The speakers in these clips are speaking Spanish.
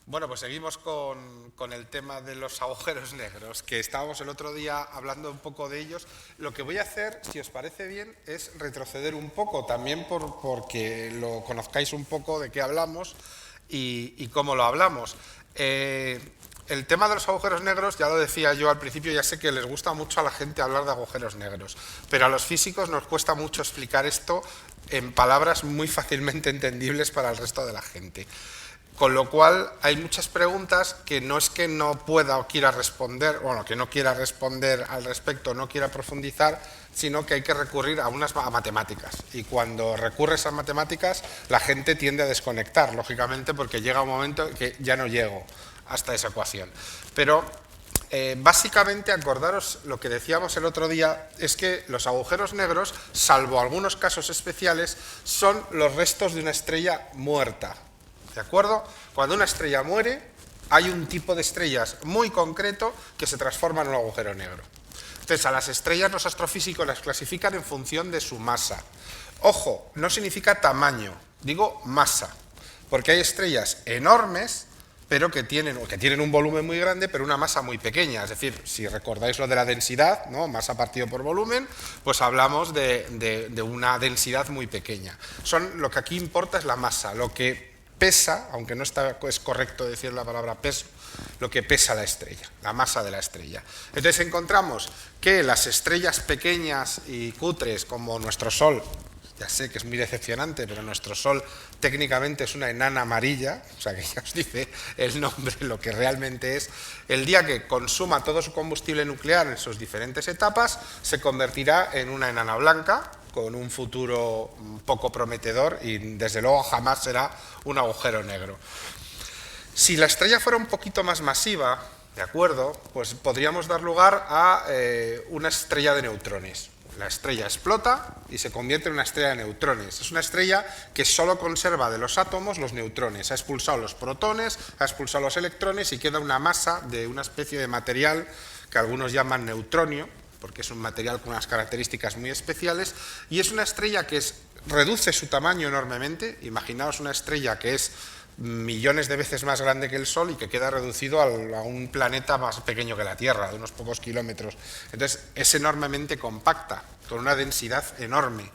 Bueno, pues seguimos con el tema de los agujeros negros, que estábamos el otro día hablando un poco de ellos. Lo que voy a hacer, si os parece bien, es retroceder un poco, también porque lo conozcáis un poco de qué hablamos y cómo lo hablamos. El tema de los agujeros negros, ya lo decía yo al principio, ya sé que les gusta mucho a la gente hablar de agujeros negros, pero a los físicos nos cuesta mucho explicar esto en palabras muy fácilmente entendibles para el resto de la gente. Con lo cual hay muchas preguntas que no es que no pueda o quiera responder, bueno, que no quiera responder al respecto, no quiera profundizar, sino que hay que recurrir a matemáticas. Y cuando recurres a matemáticas, la gente tiende a desconectar, lógicamente, porque llega un momento que ya no llego hasta esa ecuación. Pero básicamente, acordaros lo que decíamos el otro día, es que los agujeros negros, salvo algunos casos especiales, son los restos de una estrella muerta. ¿De acuerdo? Cuando una estrella muere, hay un tipo de estrellas muy concreto que se transforma en un agujero negro. Entonces, a las estrellas los astrofísicos las clasifican en función de su masa. Ojo, no significa tamaño, digo masa, porque hay estrellas enormes, pero que tienen un volumen muy grande, pero una masa muy pequeña. Es decir, si recordáis lo de la densidad, ¿no? Masa partido por volumen, pues hablamos de una densidad muy pequeña. Lo que aquí importa es la masa, lo que pesa, aunque no es correcto decir la palabra peso, lo que pesa la estrella, la masa de la estrella. Entonces encontramos que las estrellas pequeñas y cutres como nuestro Sol, ya sé que es muy decepcionante, pero nuestro Sol técnicamente es una enana amarilla, o sea que ya os dice el nombre lo que realmente es, el día que consuma todo su combustible nuclear en sus diferentes etapas, se convertirá en una enana blanca, con un futuro poco prometedor y desde luego jamás será un agujero negro. Si la estrella fuera un poquito más masiva, ¿de acuerdo?, pues podríamos dar lugar a una estrella de neutrones. La estrella explota y se convierte en una estrella de neutrones. Es una estrella que solo conserva de los átomos los neutrones. Ha expulsado los protones, ha expulsado los electrones y queda una masa de una especie de material que algunos llaman neutronio, porque es un material con unas características muy especiales, y es una estrella que reduce su tamaño enormemente. Imaginaos una estrella que es millones de veces más grande que el Sol y que queda reducido a un planeta más pequeño que la Tierra, de unos pocos kilómetros. Entonces es enormemente compacta, con una densidad enorme.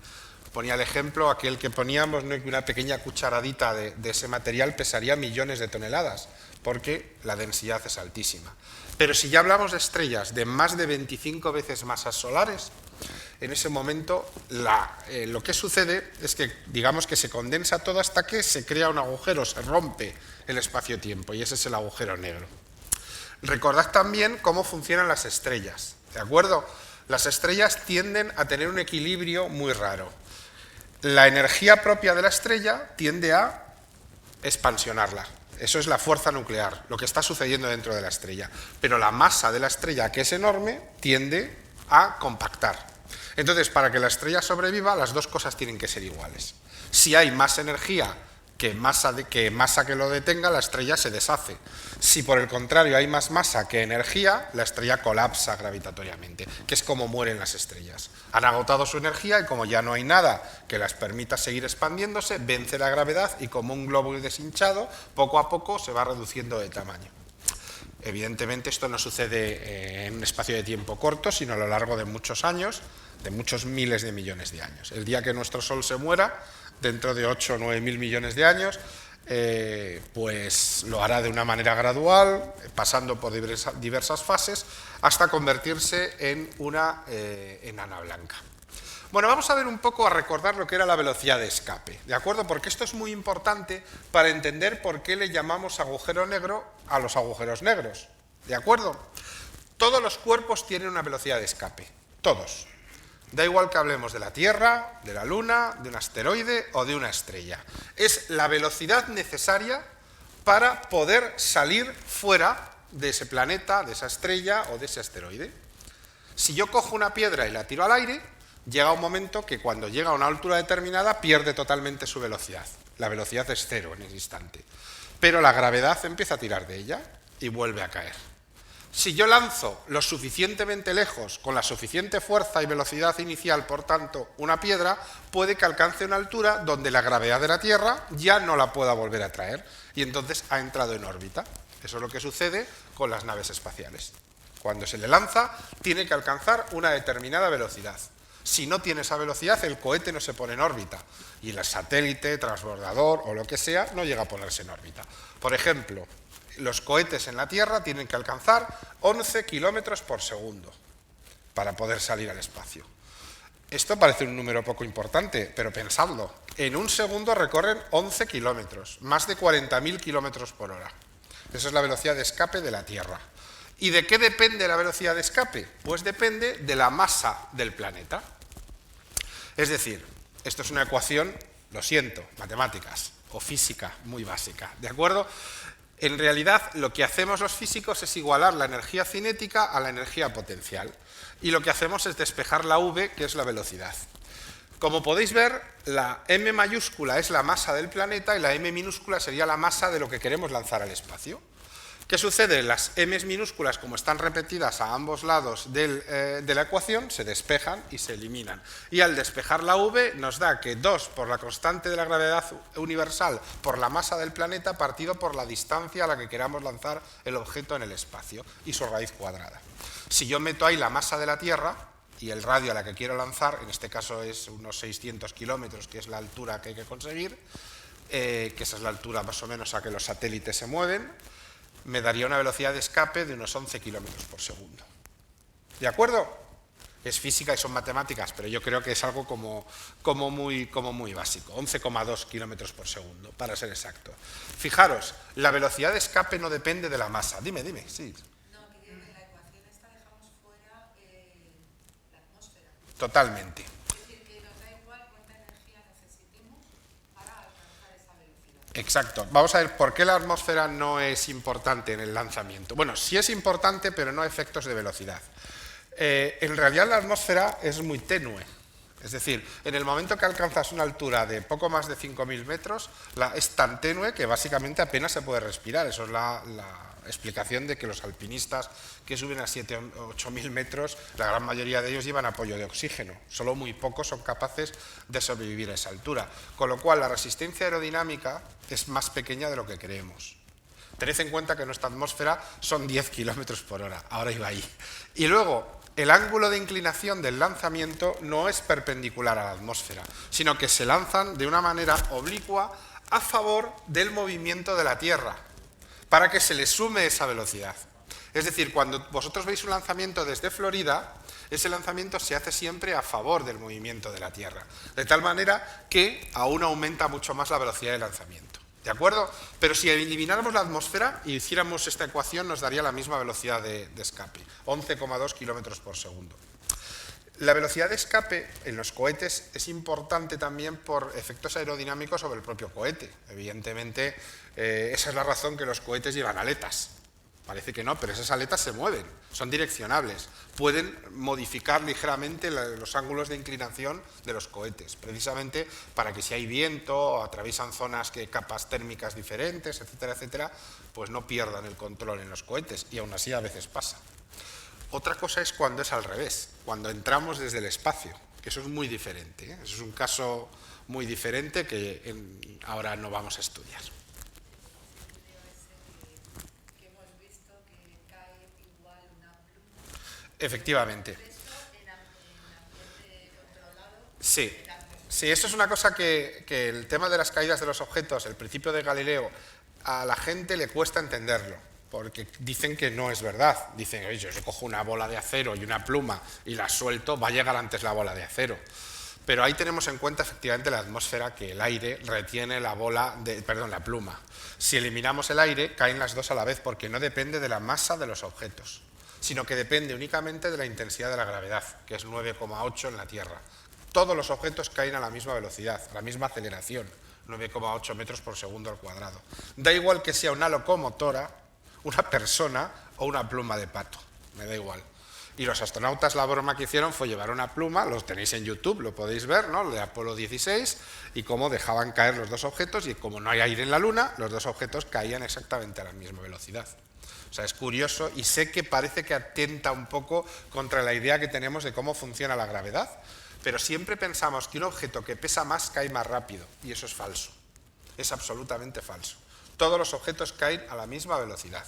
Ponía el ejemplo, aquel que poníamos, ¿no?, que una pequeña cucharadita de ese material pesaría millones de toneladas, porque la densidad es altísima. Pero si ya hablamos de estrellas de más de 25 veces masas solares, en ese momento lo que sucede es que, digamos, que se condensa todo hasta que se crea un agujero, se rompe el espacio-tiempo, y ese es el agujero negro. Recordad también cómo funcionan las estrellas, ¿de acuerdo? Las estrellas tienden a tener un equilibrio muy raro. La energía propia de la estrella tiende a expansionarla. Eso es la fuerza nuclear, lo que está sucediendo dentro de la estrella. Pero la masa de la estrella, que es enorme, tiende a compactar. Entonces, para que la estrella sobreviva, las dos cosas tienen que ser iguales. Si hay más energía que masa que lo detenga, la estrella se deshace. Si por el contrario hay más masa que energía, la estrella colapsa gravitatoriamente, que es como mueren las estrellas. Han agotado su energía y como ya no hay nada que las permita seguir expandiéndose, vence la gravedad y como un globo deshinchado, poco a poco se va reduciendo de tamaño. Evidentemente esto no sucede en un espacio de tiempo corto, sino a lo largo de muchos años, de muchos miles de millones de años. El día que nuestro Sol se muera, dentro de 8 o 9 mil millones de años, pues lo hará de una manera gradual, pasando por diversas fases, hasta convertirse en una enana blanca. Bueno, vamos a ver un poco, a recordar lo que era la velocidad de escape, ¿de acuerdo? Porque esto es muy importante para entender por qué le llamamos agujero negro a los agujeros negros, ¿de acuerdo? Todos los cuerpos tienen una velocidad de escape, todos. Da igual que hablemos de la Tierra, de la Luna, de un asteroide o de una estrella. Es la velocidad necesaria para poder salir fuera de ese planeta, de esa estrella o de ese asteroide. Si yo cojo una piedra y la tiro al aire, llega un momento que cuando llega a una altura determinada pierde totalmente su velocidad. La velocidad es cero en ese instante. Pero la gravedad empieza a tirar de ella y vuelve a caer. Si yo lanzo lo suficientemente lejos, con la suficiente fuerza y velocidad inicial, por tanto, una piedra, puede que alcance una altura donde la gravedad de la Tierra ya no la pueda volver a traer y entonces ha entrado en órbita. Eso es lo que sucede con las naves espaciales. Cuando se le lanza, tiene que alcanzar una determinada velocidad. Si no tiene esa velocidad, el cohete no se pone en órbita y el satélite, transbordador o lo que sea no llega a ponerse en órbita. Por ejemplo, los cohetes en la Tierra tienen que alcanzar 11 kilómetros por segundo para poder salir al espacio. Esto parece un número poco importante, pero pensadlo. En un segundo recorren 11 kilómetros, más de 40.000 kilómetros por hora. Esa es la velocidad de escape de la Tierra. ¿Y de qué depende la velocidad de escape? Pues depende de la masa del planeta. Es decir, esto es una ecuación, lo siento, matemáticas o física muy básica, ¿de acuerdo? En realidad, lo que hacemos los físicos es igualar la energía cinética a la energía potencial. Y lo que hacemos es despejar la v, que es la velocidad. Como podéis ver, la m mayúscula es la masa del planeta y la m minúscula sería la masa de lo que queremos lanzar al espacio. ¿Qué sucede? Las m minúsculas, como están repetidas a ambos lados de la ecuación, se despejan y se eliminan. Y al despejar la v nos da que 2 por la constante de la gravedad universal por la masa del planeta partido por la distancia a la que queramos lanzar el objeto en el espacio y su raíz cuadrada. Si yo meto ahí la masa de la Tierra y el radio a la que quiero lanzar, en este caso es unos 600 kilómetros, que es la altura que hay que conseguir, que esa es la altura más o menos a que los satélites se mueven, me daría una velocidad de escape de unos 11 kilómetros por segundo. ¿De acuerdo? Es física y son matemáticas, pero yo creo que es algo como muy básico. 11,2 kilómetros por segundo, para ser exacto. Fijaros, la velocidad de escape no depende de la masa. Dime, sí. No, que en la ecuación esta dejamos fuera la atmósfera. Totalmente. Es decir, que nos da igual cuánta energía necesitemos para alcanzar esa velocidad. Exacto. Vamos a ver por qué la atmósfera no es importante en el lanzamiento. Bueno, sí es importante, pero no a efectos de velocidad. En realidad la atmósfera es muy tenue. Es decir, en el momento que alcanzas una altura de poco más de 5.000 metros, es tan tenue que básicamente apenas se puede respirar. Eso es la explicación de que los alpinistas que suben a 7.000 o 8.000 metros, la gran mayoría de ellos llevan apoyo de oxígeno. Solo muy pocos son capaces de sobrevivir a esa altura. Con lo cual, la resistencia aerodinámica es más pequeña de lo que creemos. Tened en cuenta que nuestra atmósfera son 10 kilómetros por hora. Ahora iba ahí. Y luego, el ángulo de inclinación del lanzamiento no es perpendicular a la atmósfera, sino que se lanzan de una manera oblicua a favor del movimiento de la Tierra, para que se le sume esa velocidad. Es decir, cuando vosotros veis un lanzamiento desde Florida, ese lanzamiento se hace siempre a favor del movimiento de la Tierra, de tal manera que aún aumenta mucho más la velocidad de lanzamiento. ¿De acuerdo? Pero si elimináramos la atmósfera y hiciéramos esta ecuación, nos daría la misma velocidad de escape, 11,2 kilómetros por segundo. La velocidad de escape en los cohetes es importante también por efectos aerodinámicos sobre el propio cohete. Evidentemente, esa es la razón que los cohetes llevan aletas. Parece que no, pero esas aletas se mueven, son direccionables. Pueden modificar ligeramente los ángulos de inclinación de los cohetes, precisamente para que si hay viento o atraviesan zonas que capas térmicas diferentes, etcétera, etcétera, pues no pierdan el control en los cohetes, y aún así a veces pasa. Otra cosa es cuando es al revés, cuando entramos desde el espacio, que eso es muy diferente, ¿eh? Eso es un caso muy diferente que ahora no vamos a estudiar. Efectivamente. Sí, esto es una cosa que el tema de las caídas de los objetos, el principio de Galileo, a la gente le cuesta entenderlo, porque dicen que no es verdad. Dicen, oye, yo cojo una bola de acero y una pluma y la suelto, va a llegar antes la bola de acero. Pero ahí tenemos en cuenta efectivamente la atmósfera, que el aire retiene la pluma. Si eliminamos el aire, caen las dos a la vez, porque no depende de la masa de los objetos, sino que depende únicamente de la intensidad de la gravedad, que es 9,8 en la Tierra. Todos los objetos caen a la misma velocidad, a la misma aceleración, 9,8 metros por segundo al cuadrado. Da igual que sea una locomotora, una persona o una pluma de pato, me da igual. Y los astronautas, la broma que hicieron fue llevar una pluma, lo tenéis en YouTube, lo podéis ver, ¿no? De Apolo 16, y cómo dejaban caer los dos objetos, y como no hay aire en la Luna, los dos objetos caían exactamente a la misma velocidad. O sea, es curioso y sé que parece que atenta un poco contra la idea que tenemos de cómo funciona la gravedad, pero siempre pensamos que un objeto que pesa más cae más rápido, y eso es falso. Es absolutamente falso. Todos los objetos caen a la misma velocidad.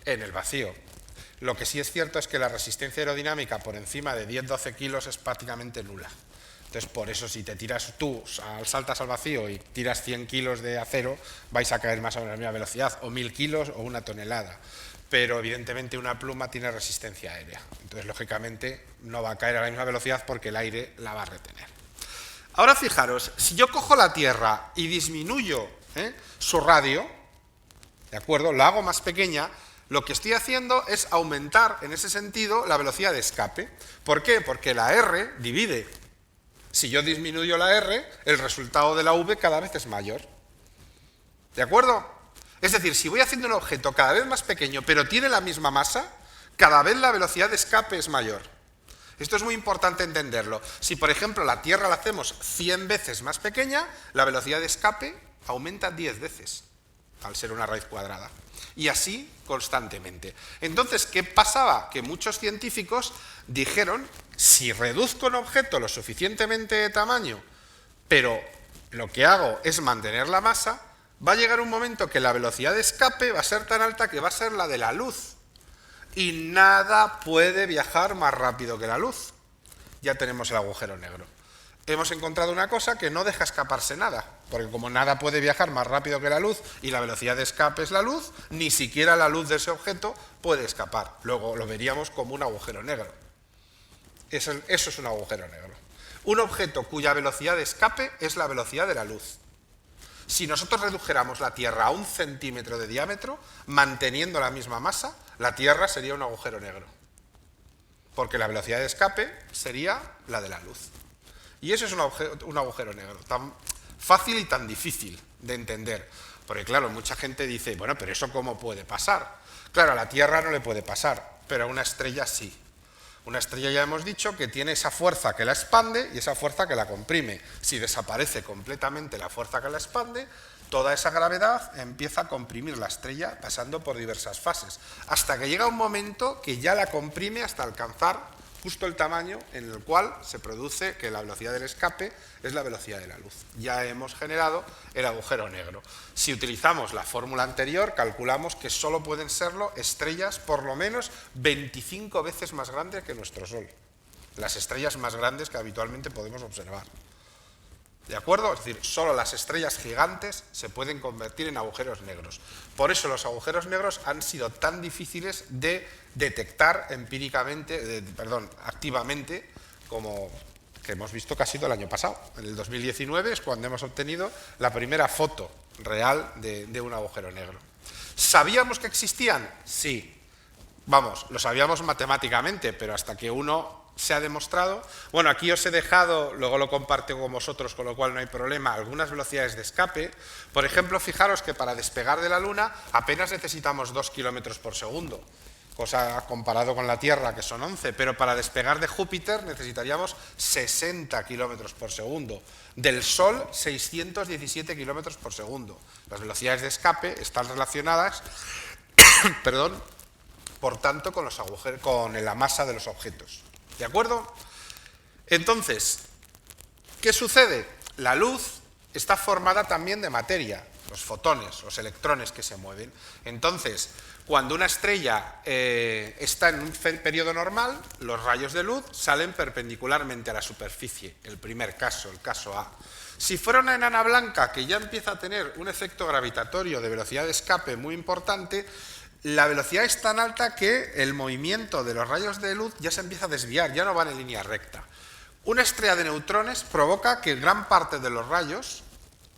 En el vacío. Lo que sí es cierto es que la resistencia aerodinámica por encima de 10-12 kilos es prácticamente nula. Entonces, por eso, si te tiras tú, saltas al vacío y tiras 100 kilos de acero, vais a caer más o menos a la misma velocidad, o 1000 kilos o 1 tonelada. Pero, evidentemente, una pluma tiene resistencia aérea. Entonces, lógicamente, no va a caer a la misma velocidad porque el aire la va a retener. Ahora, fijaros, si yo cojo la Tierra y disminuyo su radio, ¿de acuerdo? La hago más pequeña, lo que estoy haciendo es aumentar, en ese sentido, la velocidad de escape. ¿Por qué? Porque la R divide. Si yo disminuyo la R, el resultado de la V cada vez es mayor. ¿De acuerdo? Es decir, si voy haciendo un objeto cada vez más pequeño, pero tiene la misma masa, cada vez la velocidad de escape es mayor. Esto es muy importante entenderlo. Si, por ejemplo, la Tierra la hacemos 100 veces más pequeña, la velocidad de escape aumenta 10 veces, al ser una raíz cuadrada. Y así constantemente. Entonces, ¿qué pasaba? Que muchos científicos dijeron, si reduzco un objeto lo suficientemente de tamaño, pero lo que hago es mantener la masa, va a llegar un momento que la velocidad de escape va a ser tan alta que va a ser la de la luz. Y nada puede viajar más rápido que la luz. Ya tenemos el agujero negro. Hemos encontrado una cosa que no deja escaparse nada, porque como nada puede viajar más rápido que la luz y la velocidad de escape es la luz, ni siquiera la luz de ese objeto puede escapar. Luego lo veríamos como un agujero negro. Eso es un agujero negro. Un objeto cuya velocidad de escape es la velocidad de la luz. Si nosotros redujéramos la Tierra a 1 centímetro de diámetro, manteniendo la misma masa, la Tierra sería un agujero negro. Porque la velocidad de escape sería la de la luz. Y eso es un agujero negro, tan fácil y tan difícil de entender. Porque claro, mucha gente dice, bueno, pero ¿eso cómo puede pasar? Claro, a la Tierra no le puede pasar, pero a una estrella sí. Una estrella ya hemos dicho que tiene esa fuerza que la expande y esa fuerza que la comprime. Si desaparece completamente la fuerza que la expande, toda esa gravedad empieza a comprimir la estrella pasando por diversas fases, hasta que llega un momento que ya la comprime hasta alcanzar justo el tamaño en el cual se produce que la velocidad del escape es la velocidad de la luz. Ya hemos generado el agujero negro. Si utilizamos la fórmula anterior, calculamos que solo pueden serlo estrellas por lo menos 25 veces más grandes que nuestro Sol. Las estrellas más grandes que habitualmente podemos observar. ¿De acuerdo? Es decir, solo las estrellas gigantes se pueden convertir en agujeros negros. Por eso los agujeros negros han sido tan difíciles de detectar activamente, como que hemos visto casi todo el año pasado. En el 2019 es cuando hemos obtenido la primera foto real de un agujero negro. ¿Sabíamos que existían? Sí. Vamos, lo sabíamos matemáticamente, pero hasta que uno se ha demostrado. Bueno, aquí os he dejado, luego lo comparto con vosotros, con lo cual no hay problema, algunas velocidades de escape. Por ejemplo, fijaros que para despegar de la Luna apenas necesitamos 2 kilómetros por segundo, cosa comparado con la Tierra, que son 11, pero para despegar de Júpiter necesitaríamos 60 kilómetros por segundo. Del Sol, 617 kilómetros por segundo. Las velocidades de escape están relacionadas, por tanto, con la masa de los objetos. ¿De acuerdo? Entonces, ¿qué sucede? La luz está formada también de materia, los fotones, los electrones que se mueven. Entonces, cuando una estrella está en un periodo normal, los rayos de luz salen perpendicularmente a la superficie, el primer caso, el caso A. Si fuera una enana blanca que ya empieza a tener un efecto gravitatorio de velocidad de escape muy importante, la velocidad es tan alta que el movimiento de los rayos de luz ya se empieza a desviar, ya no van en línea recta. Una estrella de neutrones provoca que gran parte de los rayos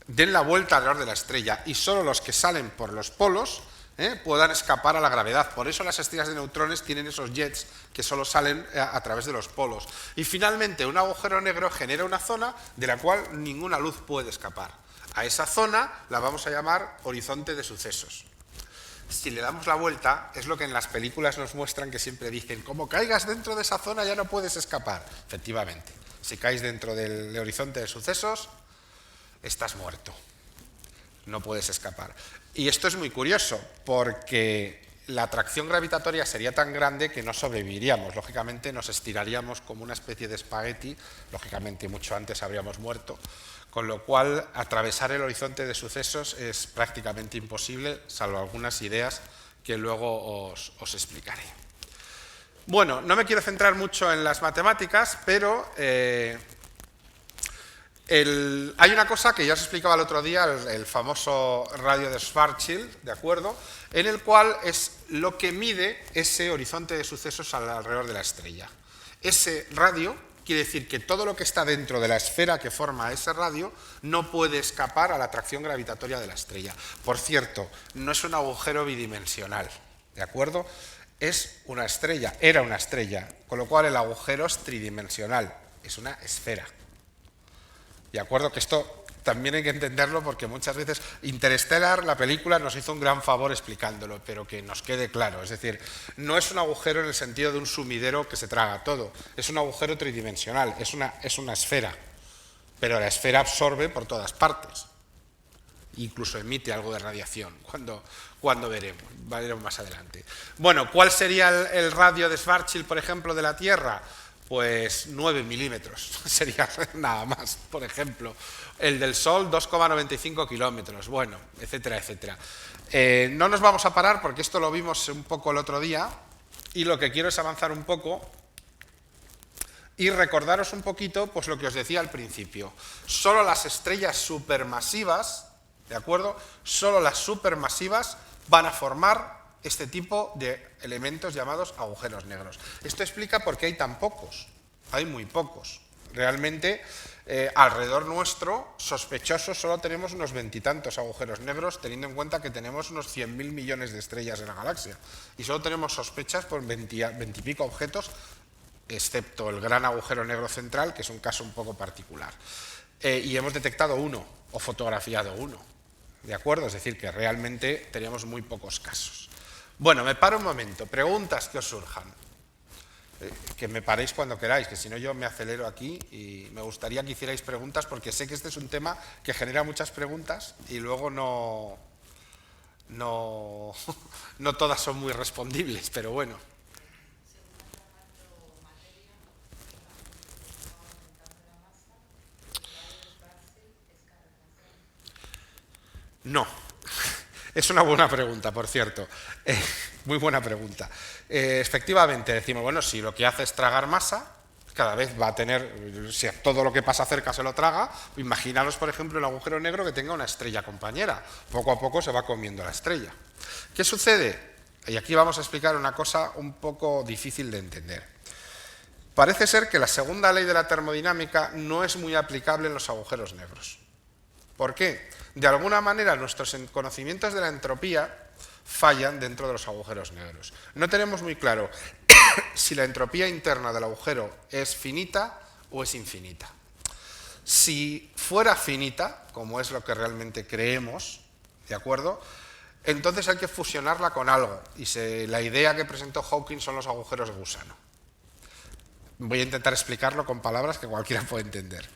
den la vuelta alrededor de la estrella y solo los que salen por los polos puedan escapar a la gravedad. Por eso las estrellas de neutrones tienen esos jets que solo salen a través de los polos. Y finalmente un agujero negro genera una zona de la cual ninguna luz puede escapar. A esa zona la vamos a llamar horizonte de sucesos. Si le damos la vuelta, es lo que en las películas nos muestran, que siempre dicen, como caigas dentro de esa zona ya no puedes escapar. Efectivamente, si caes dentro del horizonte de sucesos, estás muerto. no puedes escapar. Y esto es muy curioso, porque la atracción gravitatoria sería tan grande que no sobreviviríamos. Lógicamente nos estiraríamos como una especie de espagueti, lógicamente mucho antes habríamos muerto, con lo cual atravesar el horizonte de sucesos es prácticamente imposible, salvo algunas ideas que luego os explicaré. Bueno, no me quiero centrar mucho en las matemáticas, pero hay una cosa que ya os explicaba el otro día, el famoso radio de Schwarzschild, ¿de acuerdo?, en el cual es lo que mide ese horizonte de sucesos alrededor de la estrella. Ese radio quiere decir que todo lo que está dentro de la esfera que forma ese radio no puede escapar a la atracción gravitatoria de la estrella. Por cierto, no es un agujero bidimensional, ¿de acuerdo? Es una estrella, era una estrella, con lo cual el agujero es tridimensional, es una esfera. ¿De acuerdo? Que esto también hay que entenderlo porque muchas veces Interstellar, la película, nos hizo un gran favor explicándolo, pero que nos quede claro. Es decir, no es un agujero en el sentido de un sumidero que se traga todo, es un agujero tridimensional, es una esfera, pero la esfera absorbe por todas partes. Incluso emite algo de radiación, cuando veremos más adelante. Bueno, ¿cuál sería el radio de Schwarzschild, por ejemplo, de la Tierra? Pues 9 milímetros, sería nada más, por ejemplo. El del Sol, 2,95 kilómetros, bueno, etcétera, etcétera. No nos vamos a parar porque esto lo vimos un poco el otro día y lo que quiero es avanzar un poco y recordaros un poquito pues, lo que os decía al principio. Solo las estrellas supermasivas, ¿de acuerdo? Solo las supermasivas van a formar este tipo de elementos llamados agujeros negros. Esto explica por qué hay tan pocos, hay muy pocos. Realmente, alrededor nuestro, sospechosos, solo tenemos unos 20 y tantos agujeros negros, teniendo en cuenta que tenemos unos 100.000 millones de estrellas en la galaxia. Y solo tenemos sospechas por 20 y pico objetos, excepto el gran agujero negro central, que es un caso un poco particular. Y hemos detectado uno, o fotografiado uno, ¿de acuerdo? Es decir, que realmente teníamos muy pocos casos. Bueno, me paro un momento. Preguntas que os surjan. Que me paréis cuando queráis, que si no yo me acelero aquí y me gustaría que hicierais preguntas porque sé que este es un tema que genera muchas preguntas y luego no todas son muy respondibles, pero bueno. No. Es una buena pregunta, por cierto. Muy buena pregunta. Efectivamente, decimos, bueno, si lo que hace es tragar masa, cada vez va a tener, si todo lo que pasa cerca se lo traga, imaginaros, por ejemplo, el agujero negro que tenga una estrella compañera. Poco a poco se va comiendo la estrella. ¿Qué sucede? Y aquí vamos a explicar una cosa un poco difícil de entender. Parece ser que la segunda ley de la termodinámica no es muy aplicable en los agujeros negros. ¿Por qué? De alguna manera nuestros conocimientos de la entropía fallan dentro de los agujeros negros. No tenemos muy claro si la entropía interna del agujero es finita o es infinita. Si fuera finita, como es lo que realmente creemos, ¿de acuerdo?, entonces hay que fusionarla con algo. Y la idea que presentó Hawking son los agujeros de gusano. Voy a intentar explicarlo con palabras que cualquiera puede entender.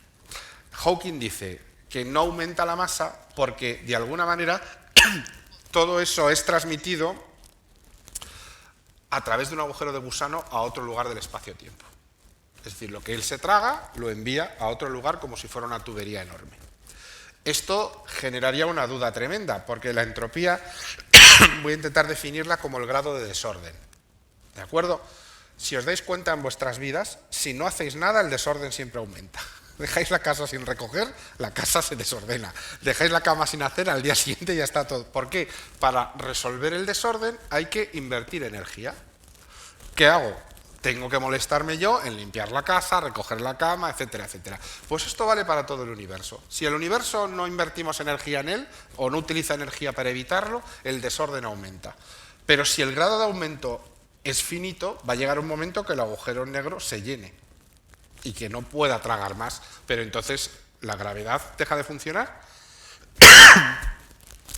Hawking dice que no aumenta la masa porque, de alguna manera, todo eso es transmitido a través de un agujero de gusano a otro lugar del espacio-tiempo. Es decir, lo que él se traga lo envía a otro lugar como si fuera una tubería enorme. Esto generaría una duda tremenda, porque la entropía voy a intentar definirla como el grado de desorden. ¿De acuerdo? Si os dais cuenta en vuestras vidas, si no hacéis nada, el desorden siempre aumenta. Dejáis la casa sin recoger, la casa se desordena. Dejáis la cama sin hacer, al día siguiente ya está todo. ¿Por qué? Para resolver el desorden hay que invertir energía. ¿Qué hago? Tengo que molestarme yo en limpiar la casa, recoger la cama, etcétera, etcétera. Pues esto vale para todo el universo. Si el universo no invertimos energía en él o no utiliza energía para evitarlo, el desorden aumenta. Pero si el grado de aumento es finito, va a llegar un momento que el agujero negro se llene y que no pueda tragar más, pero entonces la gravedad deja de funcionar.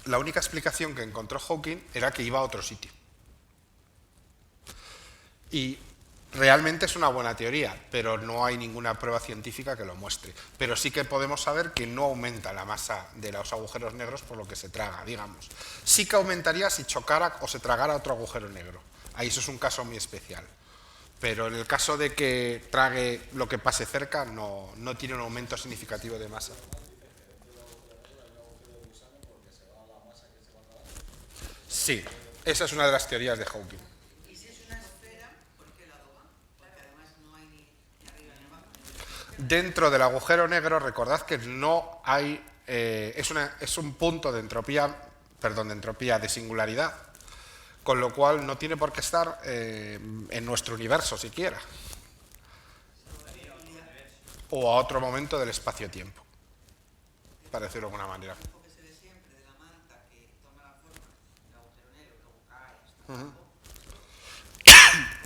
La única explicación que encontró Hawking era que iba a otro sitio. Y Realmente es una buena teoría, pero no hay ninguna prueba científica que lo muestre. Pero sí que podemos saber que no aumenta la masa de los agujeros negros por lo que se traga, digamos. Sí que aumentaría si chocara o se tragara otro agujero negro. Ahí eso es un caso muy especial. Pero en el caso de que trague lo que pase cerca, no tiene un aumento significativo de masa. Sí, esa es una de las teorías de Hawking. Y si es una esfera, ¿por qué lado va? Porque además no hay ni arriba ni abajo. Dentro del agujero negro, recordad que no hay, es un punto de entropía, perdón, de entropía de singularidad, con lo cual no tiene por qué estar en nuestro universo siquiera, o a otro momento del espacio-tiempo, para decirlo de alguna manera. Que se ve siempre de la manta que toma la forma del agujero negro, luego cae hasta abajo.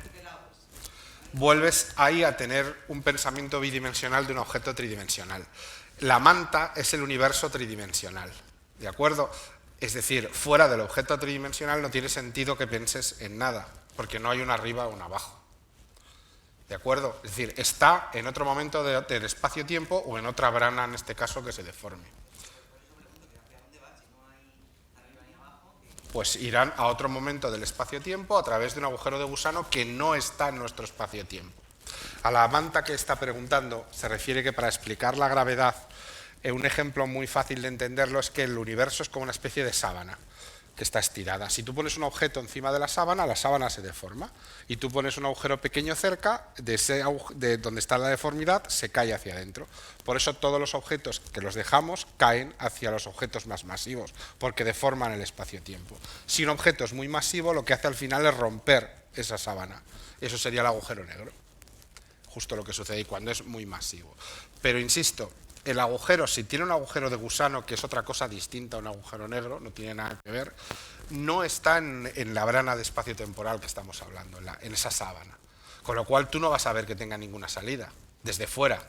¿Por qué lado es? Vuelves ahí a tener un pensamiento bidimensional de un objeto tridimensional. La manta es el universo tridimensional, ¿de acuerdo? Es decir, fuera del objeto tridimensional no tiene sentido que pienses en nada, porque no hay un arriba o un abajo. ¿De acuerdo? Es decir, está en otro momento del espacio-tiempo o en otra brana, en este caso, que se deforme. Pues irán a otro momento del espacio-tiempo a través de un agujero de gusano que no está en nuestro espacio-tiempo. A la manta que está preguntando se refiere que para explicar la gravedad, un ejemplo muy fácil de entenderlo es que el universo es como una especie de sábana que está estirada. Si tú pones un objeto encima de la sábana se deforma. Y tú pones un agujero pequeño cerca de donde está la deformidad, se cae hacia adentro. Por eso todos los objetos que los dejamos caen hacia los objetos más masivos, porque deforman el espacio-tiempo. Si un objeto es muy masivo, lo que hace al final es romper esa sábana. Eso sería el agujero negro. Justo lo que sucede cuando es muy masivo. Pero insisto, el agujero, si tiene un agujero de gusano, que es otra cosa distinta a un agujero negro, no tiene nada que ver, no está en la brana de espacio-temporal que estamos hablando, en esa sábana. Con lo cual tú no vas a ver que tenga ninguna salida, desde fuera.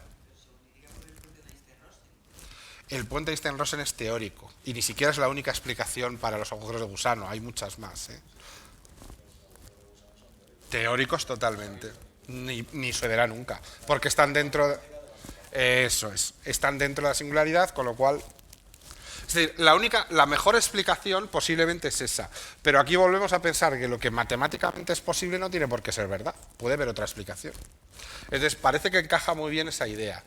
El puente Einstein-Rosen es teórico, y ni siquiera es la única explicación para los agujeros de gusano, hay muchas más. Teóricos totalmente, ni se verá nunca, porque están dentro... Eso es, están dentro de la singularidad, con lo cual... Es decir, la mejor explicación posiblemente es esa, pero aquí volvemos a pensar que lo que matemáticamente es posible no tiene por qué ser verdad, puede haber otra explicación. Entonces, parece que encaja muy bien esa idea,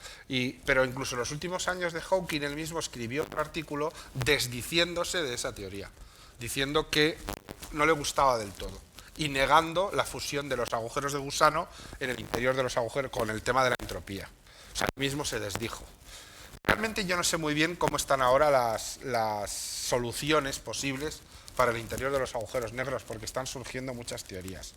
pero incluso en los últimos años de Hawking, él mismo escribió otro artículo desdiciéndose de esa teoría, diciendo que no le gustaba del todo y negando la fusión de los agujeros de gusano en el interior de los agujeros con el tema de la entropía. O sea, él mismo se desdijo. Realmente yo no sé muy bien cómo están ahora las soluciones posibles para el interior de los agujeros negros, porque están surgiendo muchas teorías.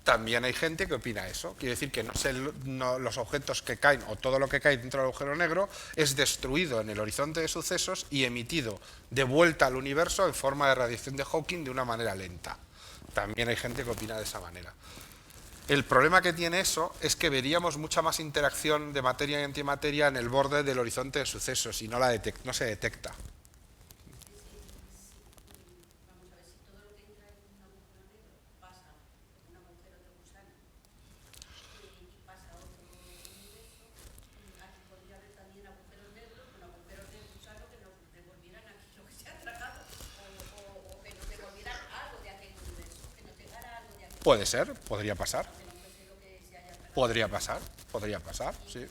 También hay gente que opina eso. Quiere decir que los objetos que caen o todo lo que cae dentro del agujero negro es destruido en el horizonte de sucesos y emitido de vuelta al universo en forma de radiación de Hawking de una manera lenta. También hay gente que opina de esa manera. El problema que tiene eso es que veríamos mucha más interacción de materia y antimateria en el borde del horizonte de sucesos y no se detecta. Vamos a ver, si todo lo que entra en un agujero negro pasa un agujero de gusano y pasa a otro universo, aquí podría haber también agujeros negros con agujeros de gusano que nos devolvieran aquí lo que se ha tragado o que nos devolvieran algo de aquel universo, que nos llegara algo de aquel universo. Puede ser, podría pasar. Podría pasar, sí.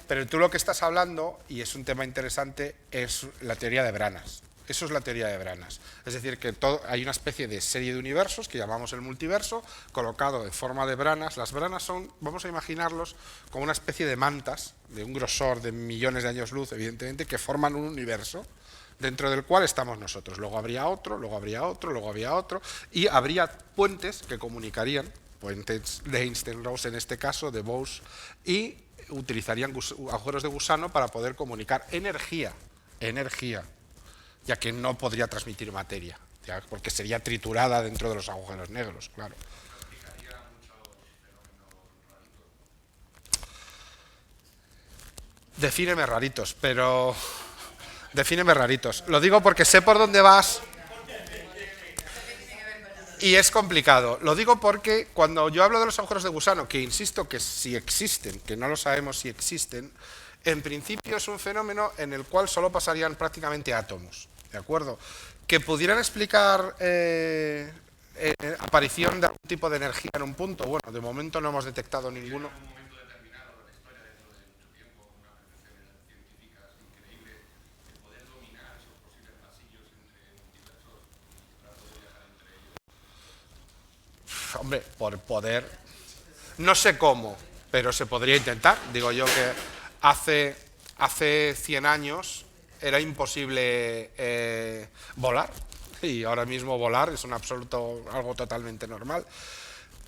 Pero tú lo que estás hablando, y es un tema interesante, es la teoría de branas. Eso es la teoría de branas. Es decir, que hay una especie de serie de universos que llamamos el multiverso, colocado en forma de branas. Las branas son, vamos a imaginarlos, como una especie de mantas, de un grosor de millones de años luz, evidentemente, que forman un universo dentro del cual estamos nosotros. Luego habría otro, luego habría otro, luego habría otro, y habría puentes que comunicarían, puentes de Einstein-Rosen en este caso, de Bose, y utilizarían agujeros de gusano para poder comunicar energía, ya que no podría transmitir materia, ya, porque sería triturada dentro de los agujeros negros, claro. Defíneme raritos, pero... Defíneme raritos. Lo digo porque sé por dónde vas. Y es complicado. Lo digo porque cuando yo hablo de los agujeros de gusano, que insisto que si existen, que no lo sabemos si existen, en principio es un fenómeno en el cual solo pasarían prácticamente átomos, ¿de acuerdo? Que pudieran explicar aparición de algún tipo de energía en un punto. Bueno, de momento no hemos detectado ninguno. Hombre, por poder, no sé cómo, pero se podría intentar. Digo yo que hace 100 años era imposible volar y ahora mismo volar es un absoluto, algo totalmente normal.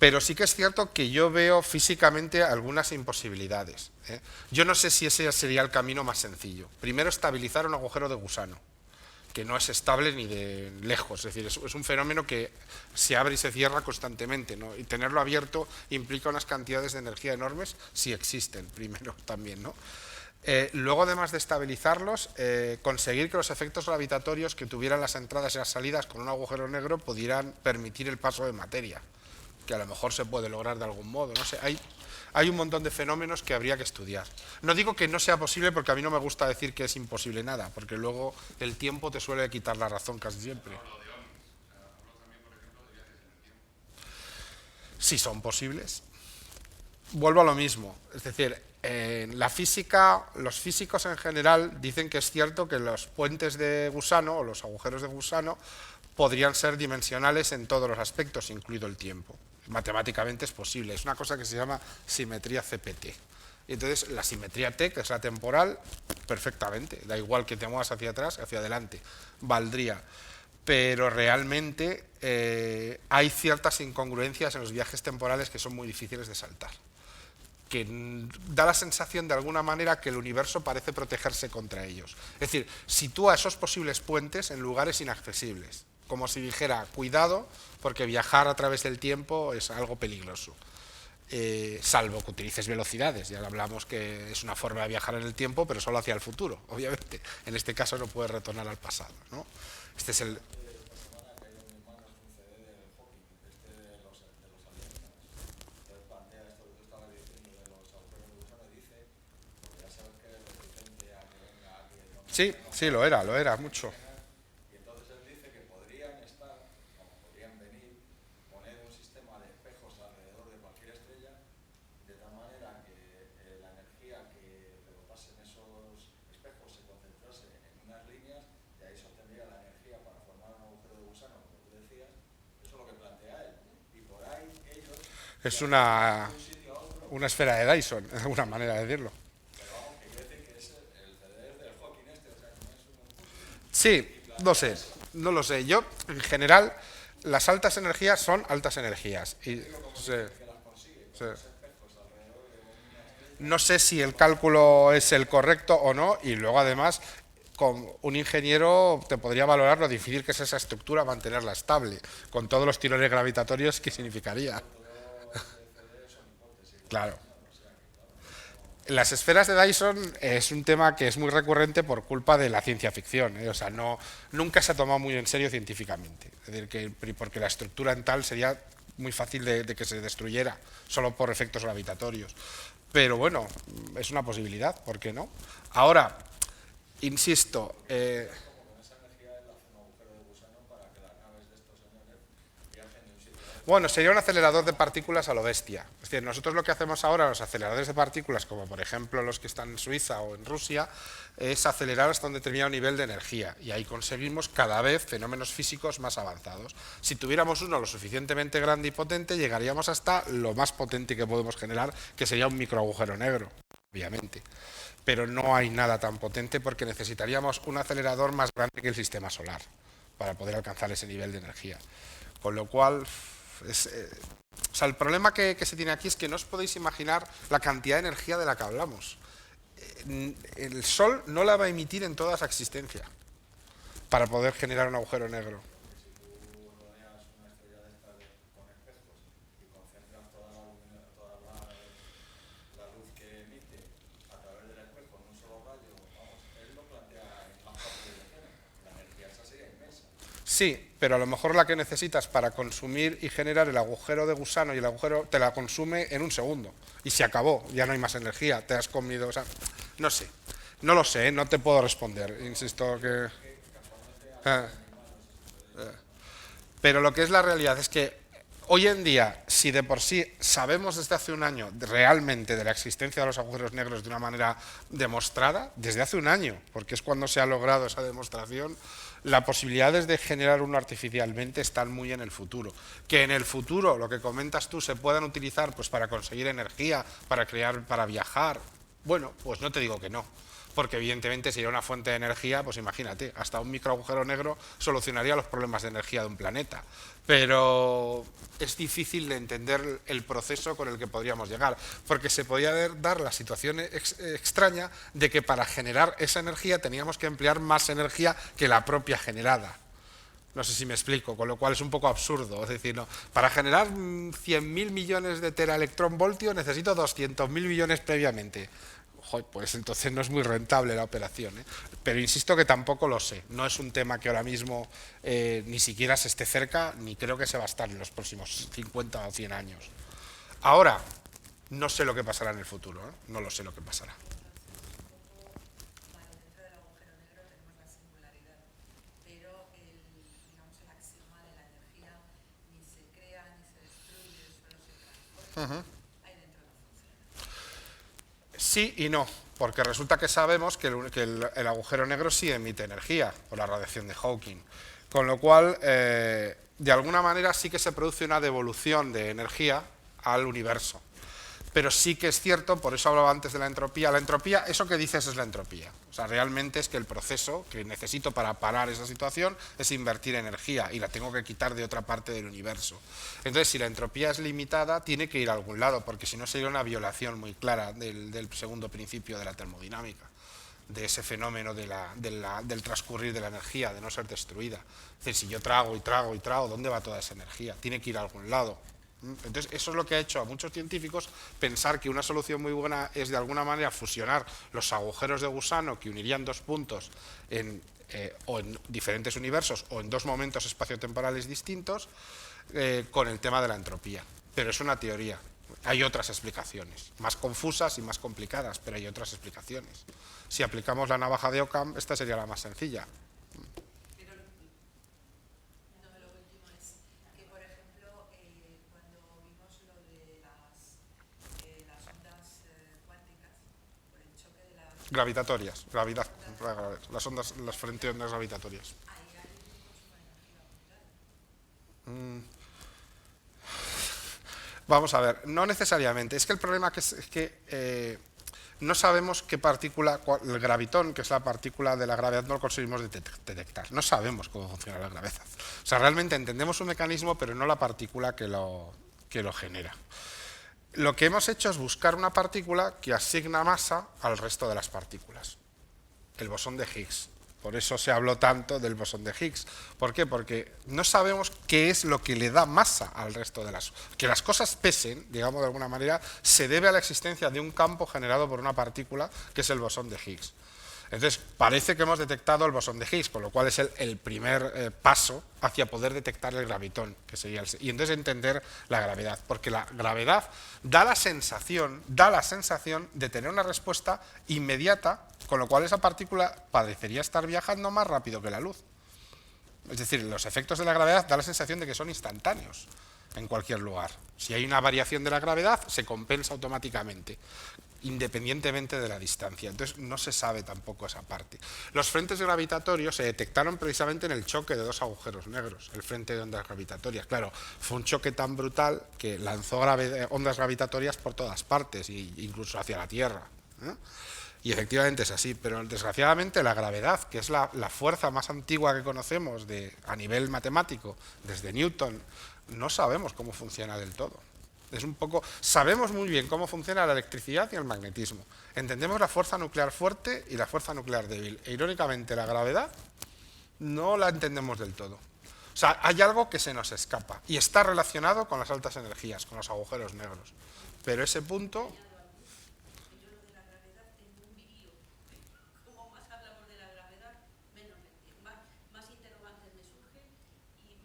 Pero sí que es cierto que yo veo físicamente algunas imposibilidades. Yo no sé si ese sería el camino más sencillo. Primero, estabilizar un agujero de gusano, que no es estable ni de lejos, es decir, es un fenómeno que se abre y se cierra constantemente, ¿no? Y tenerlo abierto implica unas cantidades de energía enormes, si existen, primero también, ¿no? Luego, además de estabilizarlos, conseguir que los efectos gravitatorios que tuvieran las entradas y las salidas con un agujero negro pudieran permitir el paso de materia, que a lo mejor se puede lograr de algún modo, no sé, hay un montón de fenómenos que habría que estudiar. No digo que no sea posible, porque a mí no me gusta decir que es imposible nada, porque luego el tiempo te suele quitar la razón casi siempre. Si son posibles. Vuelvo a lo mismo, es decir, en la física, los físicos en general dicen que es cierto que los puentes de gusano o los agujeros de gusano podrían ser dimensionales en todos los aspectos, incluido el tiempo. Matemáticamente es posible, es una cosa que se llama simetría CPT. Y entonces la simetría T, que es la temporal, perfectamente, da igual que te muevas hacia atrás, hacia adelante, valdría. Pero realmente hay ciertas incongruencias en los viajes temporales que son muy difíciles de saltar, que da la sensación de alguna manera que el universo parece protegerse contra ellos. Es decir, sitúa esos posibles puentes en lugares inaccesibles, como si dijera, cuidado, porque viajar a través del tiempo es algo peligroso. Salvo que utilices velocidades, ya hablamos que es una forma de viajar en el tiempo, pero solo hacia el futuro, obviamente. En este caso no puedes retornar al pasado, ¿no? Este es el... Sí, sí, lo era, mucho. Y entonces él dice que podrían estar, como podrían venir, poner un sistema de espejos alrededor de cualquier estrella, de tal manera que la energía que rebotasen esos espejos se concentrase en unas líneas, y ahí se obtendría la energía para formar un agujero de gusano, como tú decías. Eso es lo que plantea él. Y por ahí ellos, Es de un sitio a otro, una esfera de Dyson, es alguna manera de decirlo. pero vamos, que quiere decir que es el CD del Hawking este, o sea, que no es un... Sí, no sé, no lo sé. Yo, en general, las altas energías son altas energías. Y, sí, sí. No sé si el cálculo es el correcto o no, y luego además con un ingeniero te podría valorar lo difícil que es esa estructura, mantenerla estable, con todos los tirones gravitatorios que significaría. Claro. Las esferas de Dyson es un tema que es muy recurrente por culpa de la ciencia ficción, ¿eh? O sea, nunca se ha tomado muy en serio científicamente. Es decir, porque la estructura en tal sería muy fácil de que se destruyera, solo por efectos gravitatorios. Pero bueno, es una posibilidad, ¿por qué no? Ahora, insisto, bueno, sería un acelerador de partículas a lo bestia. Es decir, nosotros lo que hacemos ahora, los aceleradores de partículas, como por ejemplo los que están en Suiza o en Rusia, es acelerar hasta un determinado nivel de energía. Y ahí conseguimos cada vez fenómenos físicos más avanzados. Si tuviéramos uno lo suficientemente grande y potente, llegaríamos hasta lo más potente que podemos generar, que sería un microagujero negro, obviamente. Pero no hay nada tan potente porque necesitaríamos un acelerador más grande que el sistema solar para poder alcanzar ese nivel de energía. Con lo cual, o sea, el problema que se tiene aquí es que no os podéis imaginar la cantidad de energía de la que hablamos. El Sol no la va a emitir en toda su existencia para poder generar un agujero negro. Sí, pero a lo mejor la que necesitas para consumir y generar el agujero de gusano y el agujero te la consume en un segundo y se acabó, ya no hay más energía, te has comido, o sea, no sé, no lo sé, no te puedo responder, insisto que... Pero lo que es la realidad es que hoy en día, si de por sí sabemos desde hace un año realmente de la existencia de los agujeros negros de una manera demostrada, desde hace un año, porque es cuando se ha logrado esa demostración, las posibilidades de generar uno artificialmente están muy en el futuro. Que en el futuro, lo que comentas tú, se puedan utilizar pues para conseguir energía, para crear, para viajar, bueno, pues no te digo que no. Porque evidentemente si era una fuente de energía, pues imagínate, hasta un microagujero negro solucionaría los problemas de energía de un planeta. Pero es difícil de entender el proceso con el que podríamos llegar, porque se podía dar la situación extraña de que para generar esa energía teníamos que emplear más energía que la propia generada. No sé si me explico, con lo cual es un poco absurdo. Es decir, no, para generar 100.000 millones de teraelectronvoltios necesito 200.000 millones previamente. Joder, pues entonces no es muy rentable la operación, ¿eh? Pero insisto que tampoco lo sé. No es un tema que ahora mismo ni siquiera se esté cerca, ni creo que se va a estar en los próximos 50 o 100 años. Ahora, no sé lo que pasará en el futuro, ¿eh? No lo sé lo que pasará. Vale, dentro del agujero negro tenemos la singularidad, pero digamos, el axioma de la energía ni se crea ni se destruye, solo se transforma. Ahí dentro no funciona. Sí y no, porque resulta que sabemos que el agujero negro sí emite energía por la radiación de Hawking, con lo cual, de alguna manera sí que se produce una devolución de energía al universo. Pero sí que es cierto, por eso hablaba antes de la entropía. La entropía, eso que dices es la entropía. O sea, realmente es que el proceso que necesito para parar esa situación es invertir energía y la tengo que quitar de otra parte del universo. Entonces, si la entropía es limitada, tiene que ir a algún lado, porque si no sería una violación muy clara del segundo principio de la termodinámica, de ese fenómeno del transcurrir de la energía, de no ser destruida. Es decir, si yo trago y trago y trago, ¿dónde va toda esa energía? Tiene que ir a algún lado. Entonces, eso es lo que ha hecho a muchos científicos pensar que una solución muy buena es de alguna manera fusionar los agujeros de gusano que unirían dos puntos o en diferentes universos o en dos momentos espaciotemporales distintos con el tema de la entropía. Pero es una teoría. Hay otras explicaciones, más confusas y más complicadas, pero hay otras explicaciones. Si aplicamos la navaja de Occam, esta sería la más sencilla. Pero no, lo último es que, por ejemplo, cuando vimos lo de las ondas cuánticas, por el choque de las... Gravitatorias, las ondas, las frente ondas gravitatorias. Ahí hay un consumo de energía brutal. Vamos a ver, no necesariamente. Es que el problema es que no sabemos qué partícula, el gravitón, que es la partícula de la gravedad, no lo conseguimos detectar. No sabemos cómo funciona la gravedad. O sea, realmente entendemos un mecanismo, pero no la partícula que lo genera. Lo que hemos hecho es buscar una partícula que asigna masa al resto de las partículas. El bosón de Higgs. Por eso se habló tanto del bosón de Higgs. ¿Por qué? Porque no sabemos qué es lo que le da masa al resto de las... Que las cosas pesen, digamos de alguna manera, se debe a la existencia de un campo generado por una partícula, que es el bosón de Higgs. Entonces, parece que hemos detectado el bosón de Higgs, con lo cual es el primer paso hacia poder detectar el gravitón, que sería y entonces entender la gravedad, porque la gravedad da la sensación de tener una respuesta inmediata, con lo cual esa partícula parecería estar viajando más rápido que la luz. Es decir, los efectos de la gravedad da la sensación de que son instantáneos en cualquier lugar. Si hay una variación de la gravedad, se compensa automáticamente, independientemente de la distancia. Entonces no se sabe tampoco esa parte. Los frentes gravitatorios se detectaron precisamente en el choque de dos agujeros negros, el frente de ondas gravitatorias. Claro, fue un choque tan brutal que lanzó ondas gravitatorias por todas partes, incluso hacia la Tierra, ¿eh? Y efectivamente es así, pero desgraciadamente la gravedad, que es la fuerza más antigua que conocemos a nivel matemático, desde Newton, no sabemos cómo funciona del todo. Es un poco, sabemos muy bien cómo funciona la electricidad y el magnetismo. Entendemos la fuerza nuclear fuerte y la fuerza nuclear débil. E irónicamente la gravedad no la entendemos del todo. O sea, hay algo que se nos escapa y está relacionado con las altas energías, con los agujeros negros. Pero ese punto... Yo lo de la gravedad tengo un vídeo. Como más hablamos de la gravedad, más interrogantes me surgen y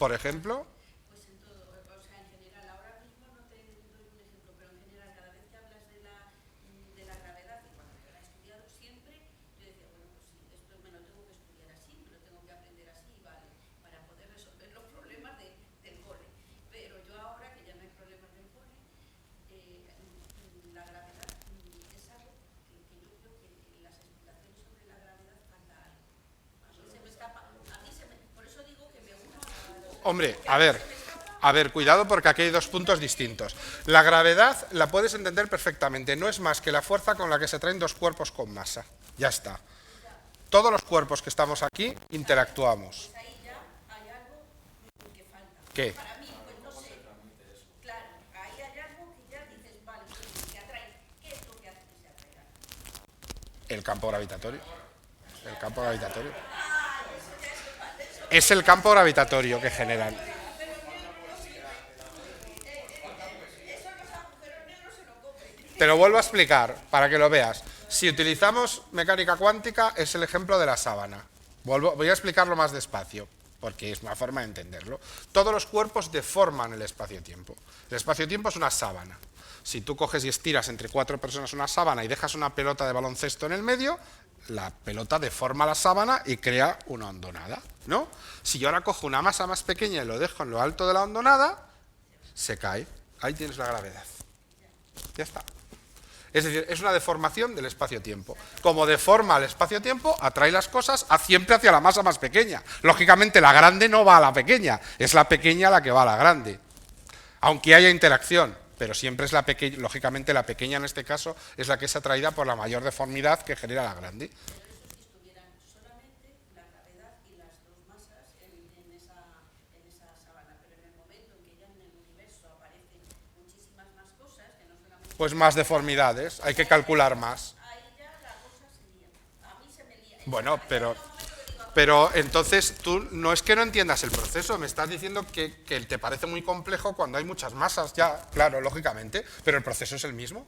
por ejemplo. Pues en todo, o sea, en general, ahora mismo no te doy un ejemplo, pero en general, cada vez que hablas de la gravedad, y cuando yo la he estudiado siempre, yo decía, bueno, pues sí, esto me lo tengo que estudiar así, me lo tengo que aprender así, vale, para poder resolver los problemas del cole. Pero yo ahora, que ya no hay problemas del cole, la gravedad es algo que yo creo que las explicaciones sobre la gravedad falta algo. A mí se me escapa, por eso digo que me uno a... Hombre, a ver, cuidado porque aquí hay dos puntos distintos. La gravedad la puedes entender perfectamente, no es más que la fuerza con la que se atraen dos cuerpos con masa. Ya está. Todos los cuerpos que estamos aquí interactuamos. Pues ahí ya hay algo que falta. ¿Qué? Para mí, pues no sé. Claro, ahí hay algo que ya dices, vale, pues que atrae. ¿Qué es lo que hace que se atraiga? El campo gravitatorio. El campo gravitatorio. Es el campo gravitatorio que generan. Te lo vuelvo a explicar para que lo veas. Si utilizamos mecánica cuántica, es el ejemplo de la sábana. Voy a explicarlo más despacio, porque es una forma de entenderlo. Todos los cuerpos deforman el espacio-tiempo. El espacio-tiempo es una sábana. Si tú coges y estiras entre 4 personas una sábana y dejas una pelota de baloncesto en el medio, la pelota deforma la sábana y crea una hondonada, ¿no? Si yo ahora cojo una masa más pequeña y lo dejo en lo alto de la hondonada, se cae. Ahí tienes la gravedad. Ya está. Es decir, es una deformación del espacio-tiempo. Como deforma el espacio-tiempo, atrae las cosas siempre hacia la masa más pequeña. Lógicamente, la grande no va a la pequeña, es la pequeña la que va a la grande. Aunque haya interacción, pero siempre es la pequeña, lógicamente la pequeña en este caso es la que es atraída por la mayor deformidad que genera la grande. Pero eso si estuvieran solamente la gravedad y las dos masas en esa sábana. Pero en el momento en que ya en el universo aparecen muchísimas más cosas, que no solamente... Pues más deformidades, hay que calcular más. Ahí ya la cosa se lía. A mí se me lía. Bueno, pero entonces tú no es que no entiendas el proceso, me estás diciendo que te parece muy complejo cuando hay muchas masas, ya, claro, lógicamente, pero el proceso es el mismo.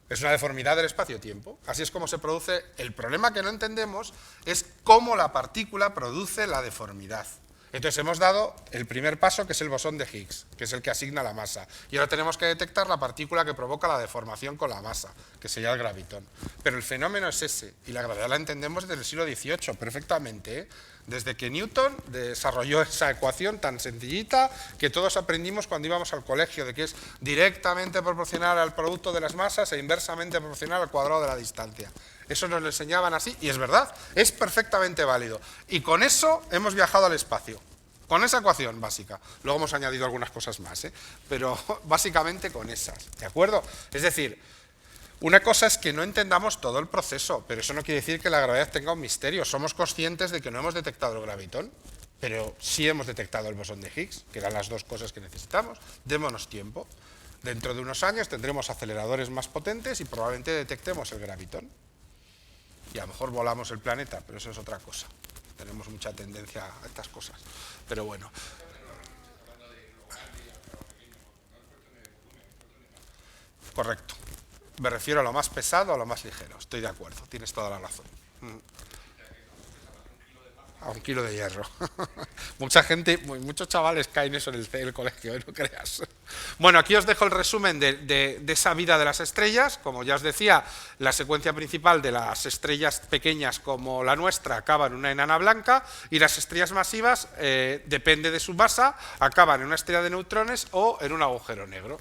Es una deformidad del espacio-tiempo. Así es como se produce. El problema que no entendemos es cómo la partícula produce la deformidad. Entonces hemos dado el primer paso, que es el bosón de Higgs, que es el que asigna la masa. Y ahora tenemos que detectar la partícula que provoca la deformación con la masa, que sería el gravitón. Pero el fenómeno es ese, y la gravedad la entendemos desde el siglo XVIII perfectamente, ¿eh? Desde que Newton desarrolló esa ecuación tan sencillita que todos aprendimos cuando íbamos al colegio, de que es directamente proporcional al producto de las masas e inversamente proporcional al cuadrado de la distancia. Eso nos lo enseñaban así, y es verdad, es perfectamente válido. Y con eso hemos viajado al espacio, con esa ecuación básica. Luego hemos añadido algunas cosas más, pero básicamente con esas, ¿de acuerdo? Es decir, una cosa es que no entendamos todo el proceso, pero eso no quiere decir que la gravedad tenga un misterio. Somos conscientes de que no hemos detectado el gravitón, pero sí hemos detectado el bosón de Higgs, que eran las dos cosas que necesitamos. Démonos tiempo. Dentro de unos años tendremos aceleradores más potentes y probablemente detectemos el gravitón. Y a lo mejor volamos el planeta, pero eso es otra cosa. Tenemos mucha tendencia a estas cosas. Pero bueno. Correcto. Me refiero a lo más pesado o a lo más ligero. Estoy de acuerdo, tienes toda la razón. A 1 kilo de hierro. Mucha gente, muchos chavales caen eso en el colegio, no creas. Bueno, aquí os dejo el resumen de esa vida de las estrellas. Como ya os decía, la secuencia principal de las estrellas pequeñas como la nuestra acaba en una enana blanca y las estrellas masivas, depende de su masa, acaban en una estrella de neutrones o en un agujero negro.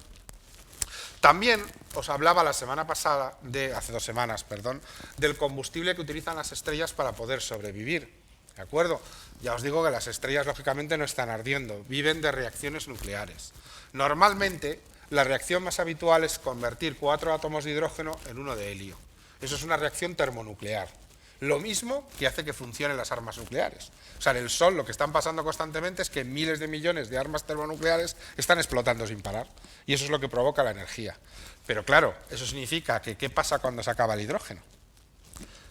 También os hablaba la semana pasada, hace 2 semanas, perdón, del combustible que utilizan las estrellas para poder sobrevivir. ¿De acuerdo? Ya os digo que las estrellas lógicamente no están ardiendo, viven de reacciones nucleares. Normalmente la reacción más habitual es convertir 4 átomos de hidrógeno en 1 de helio. Eso es una reacción termonuclear. Lo mismo que hace que funcionen las armas nucleares. O sea, en el Sol lo que están pasando constantemente es que miles de millones de armas termonucleares están explotando sin parar. Y eso es lo que provoca la energía. Pero claro, eso significa que ¿qué pasa cuando se acaba el hidrógeno?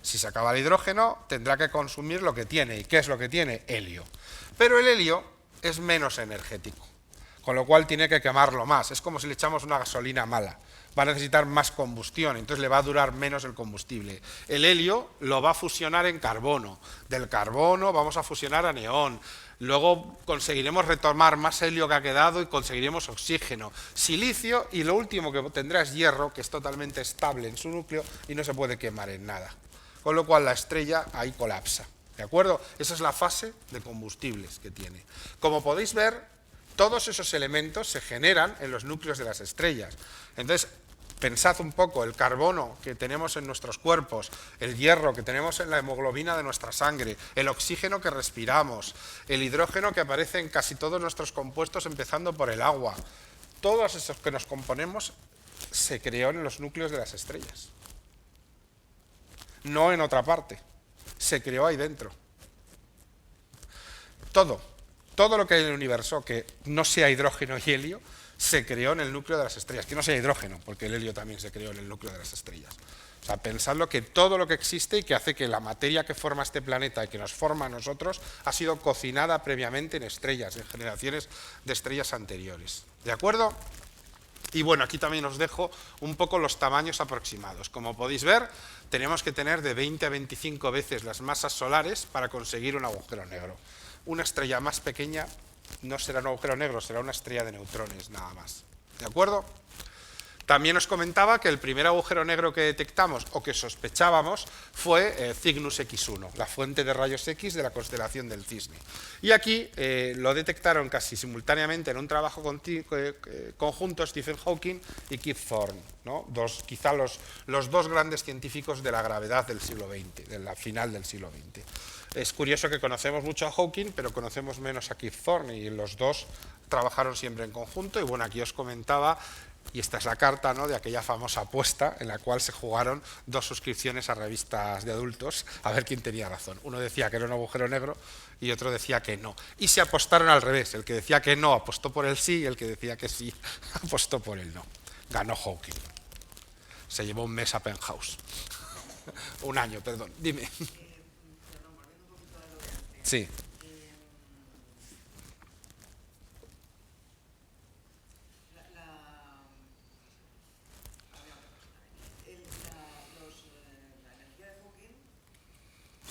Si se acaba el hidrógeno, tendrá que consumir lo que tiene. ¿Y qué es lo que tiene? Helio. Pero el helio es menos energético, con lo cual tiene que quemarlo más. Es como si le echamos una gasolina mala. va a necesitar más combustión, entonces le va a durar menos el combustible. El helio lo va a fusionar en carbono, del carbono vamos a fusionar a neón, luego conseguiremos retomar más helio que ha quedado y conseguiremos oxígeno, silicio, y lo último que tendrá es hierro, que es totalmente estable en su núcleo y no se puede quemar en nada. Con lo cual la estrella ahí colapsa, ¿de acuerdo? Esa es la fase de combustibles que tiene. Como podéis ver, todos esos elementos se generan en los núcleos de las estrellas. Entonces, pensad un poco, el carbono que tenemos en nuestros cuerpos, el hierro que tenemos en la hemoglobina de nuestra sangre, el oxígeno que respiramos, el hidrógeno que aparece en casi todos nuestros compuestos, empezando por el agua, todos esos que nos componemos se creó en los núcleos de las estrellas. No en otra parte, se creó ahí dentro. Todo lo que hay en el universo que no sea hidrógeno y helio se creó en el núcleo de las estrellas. Que no sea hidrógeno, porque el helio también se creó en el núcleo de las estrellas. O sea, pensadlo que todo lo que existe y que hace que la materia que forma este planeta y que nos forma a nosotros ha sido cocinada previamente en estrellas, en generaciones de estrellas anteriores. ¿De acuerdo? Y bueno, aquí también os dejo un poco los tamaños aproximados. Como podéis ver, tenemos que tener de 20 a 25 veces las masas solares para conseguir un agujero negro. Una estrella más pequeña no será un agujero negro, será una estrella de neutrones nada más. ¿De acuerdo? También os comentaba que el primer agujero negro que detectamos o que sospechábamos fue Cygnus X1, la fuente de rayos X de la constelación del Cisne. Y aquí lo detectaron casi simultáneamente en un trabajo conjunto Stephen Hawking y Kip Thorne, ¿no? Quizá los dos grandes científicos de la gravedad del siglo XX, de la final del siglo XX. Es curioso que conocemos mucho a Hawking, pero conocemos menos a Kip Thorne, y los dos trabajaron siempre en conjunto. Y bueno, aquí os comentaba, y esta es la carta, ¿no?, de aquella famosa apuesta en la cual se jugaron 2 suscripciones a revistas de adultos a ver quién tenía razón. Uno decía que era un agujero negro y otro decía que no. Y se apostaron al revés, el que decía que no apostó por el sí y el que decía que sí apostó por el no. Ganó Hawking. Se llevó un mes a Penthouse. Un año, perdón. Dime. Sí.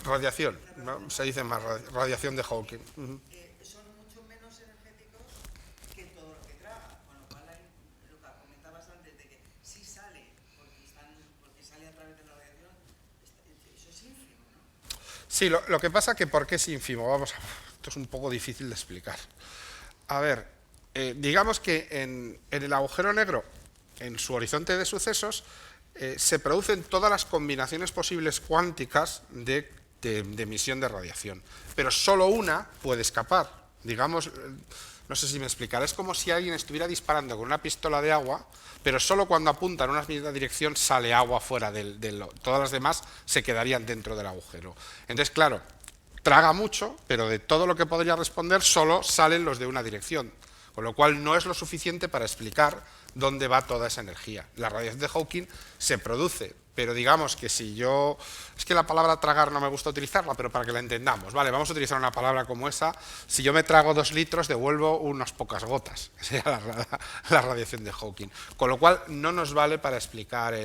Radiación, ¿no? Se dice más radiación de Hawking. Son mucho menos energéticos que todo lo que traga, con lo cual hay lo que comentabas antes de que sí sale, porque sale a través de la radiación, eso es ínfimo, ¿no? Sí, lo que pasa que ¿por qué es ínfimo? Esto es un poco difícil de explicar. A ver, digamos que en el agujero negro, en su horizonte de sucesos, se producen todas las combinaciones posibles cuánticas de emisión de radiación, pero solo una puede escapar. Digamos, no sé si me explicaré, es como si alguien estuviera disparando con una pistola de agua, pero solo cuando apunta en una misma dirección sale agua fuera todas las demás se quedarían dentro del agujero. Entonces, claro, traga mucho, pero de todo lo que podría responder solo salen los de una dirección, con lo cual no es lo suficiente para explicar dónde va toda esa energía. La radiación de Hawking se produce, pero digamos que si yo... Es que la palabra tragar no me gusta utilizarla, pero para que la entendamos, ¿vale? Vamos a utilizar una palabra como esa. Si yo me trago 2 litros, devuelvo unas pocas gotas. Esa sería la radiación de Hawking. Con lo cual, no nos vale para explicar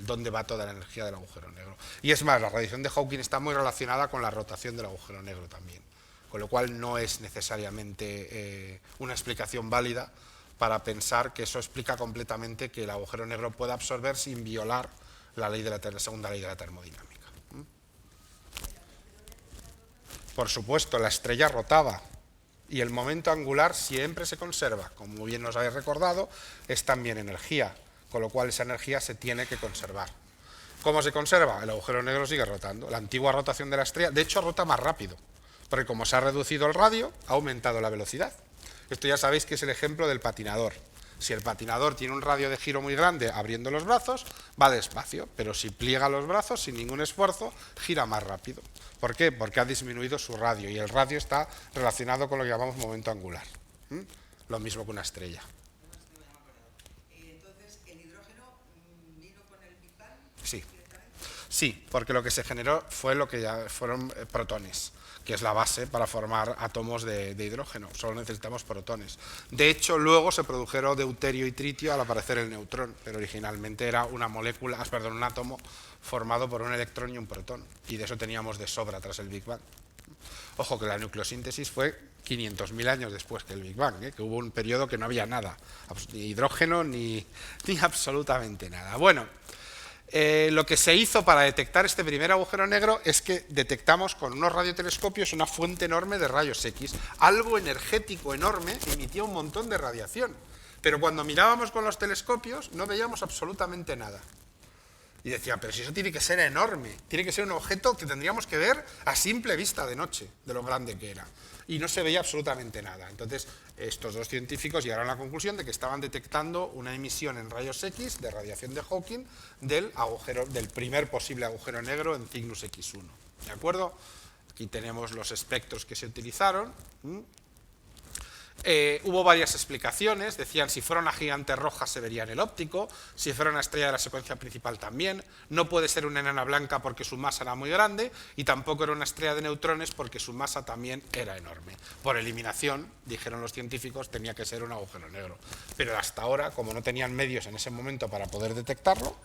dónde va toda la energía del agujero negro. Y es más, la radiación de Hawking está muy relacionada con la rotación del agujero negro también. Con lo cual, no es necesariamente una explicación válida para pensar que eso explica completamente que el agujero negro pueda absorber sin violar la segunda ley de la termodinámica. Por supuesto, la estrella rotaba y el momento angular siempre se conserva. Como bien nos habéis recordado, es también energía, con lo cual esa energía se tiene que conservar. ¿Cómo se conserva? El agujero negro sigue rotando. La antigua rotación de la estrella, de hecho, rota más rápido, porque como se ha reducido el radio, ha aumentado la velocidad. Esto ya sabéis que es el ejemplo del patinador. Si el patinador tiene un radio de giro muy grande abriendo los brazos, va despacio, pero si pliega los brazos sin ningún esfuerzo, gira más rápido. ¿Por qué? Porque ha disminuido su radio y el radio está relacionado con lo que llamamos momento angular. Lo mismo que una estrella. Entonces, ¿el hidrógeno vino con el Big Bang? Sí. Sí, porque lo que se generó fue lo que ya fueron protones, que es la base para formar átomos de hidrógeno. Solo necesitamos protones. De hecho, luego se produjeron deuterio y tritio al aparecer el neutrón, pero originalmente era una molécula, un átomo formado por un electrón y un protón. Y de eso teníamos de sobra tras el Big Bang. Ojo que la nucleosíntesis fue 500.000 años después que el Big Bang, que hubo un periodo que no había nada, ni hidrógeno ni absolutamente nada. Bueno, lo que se hizo para detectar este primer agujero negro es que detectamos con unos radiotelescopios una fuente enorme de rayos X, algo energético enorme, emitía un montón de radiación, pero cuando mirábamos con los telescopios no veíamos absolutamente nada. Y decía, pero si eso tiene que ser enorme, tiene que ser un objeto que tendríamos que ver a simple vista de noche, de lo grande que era. Y no se veía absolutamente nada. Entonces, estos dos científicos llegaron a la conclusión de que estaban detectando una emisión en rayos X de radiación de Hawking del primer posible agujero negro en Cygnus X1. ¿De acuerdo? Aquí tenemos los espectros que se utilizaron. Hubo varias explicaciones, decían si fuera una gigante roja se vería en el óptico, si fuera una estrella de la secuencia principal también, no puede ser una enana blanca porque su masa era muy grande y tampoco era una estrella de neutrones porque su masa también era enorme. Por eliminación, dijeron los científicos, tenía que ser un agujero negro. Pero hasta ahora, como no tenían medios en ese momento para poder detectarlo,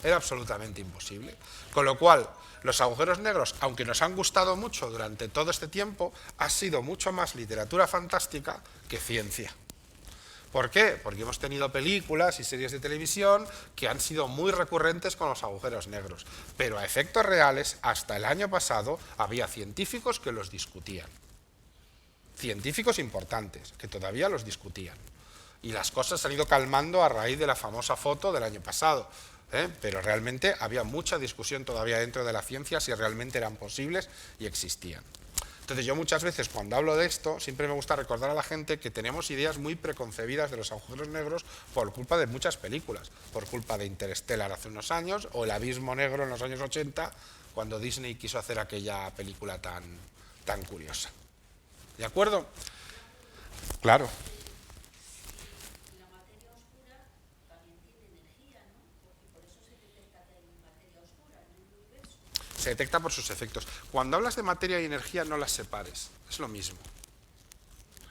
era absolutamente imposible. Con lo cual, los agujeros negros, aunque nos han gustado mucho durante todo este tiempo, ha sido mucho más literatura fantástica que ciencia. ¿Por qué? Porque hemos tenido películas y series de televisión que han sido muy recurrentes con los agujeros negros, pero a efectos reales, hasta el año pasado, había científicos que los discutían. Científicos importantes, que todavía los discutían. Y las cosas se han ido calmando a raíz de la famosa foto del año pasado. Pero realmente había mucha discusión todavía dentro de la ciencia si realmente eran posibles y existían. Entonces yo muchas veces cuando hablo de esto siempre me gusta recordar a la gente que tenemos ideas muy preconcebidas de los agujeros negros por culpa de muchas películas, por culpa de Interstellar hace unos años o El abismo negro en los años 80 cuando Disney quiso hacer aquella película tan curiosa. ¿De acuerdo? Claro. Se detecta por sus efectos. Cuando hablas de materia y energía no las separes, es lo mismo.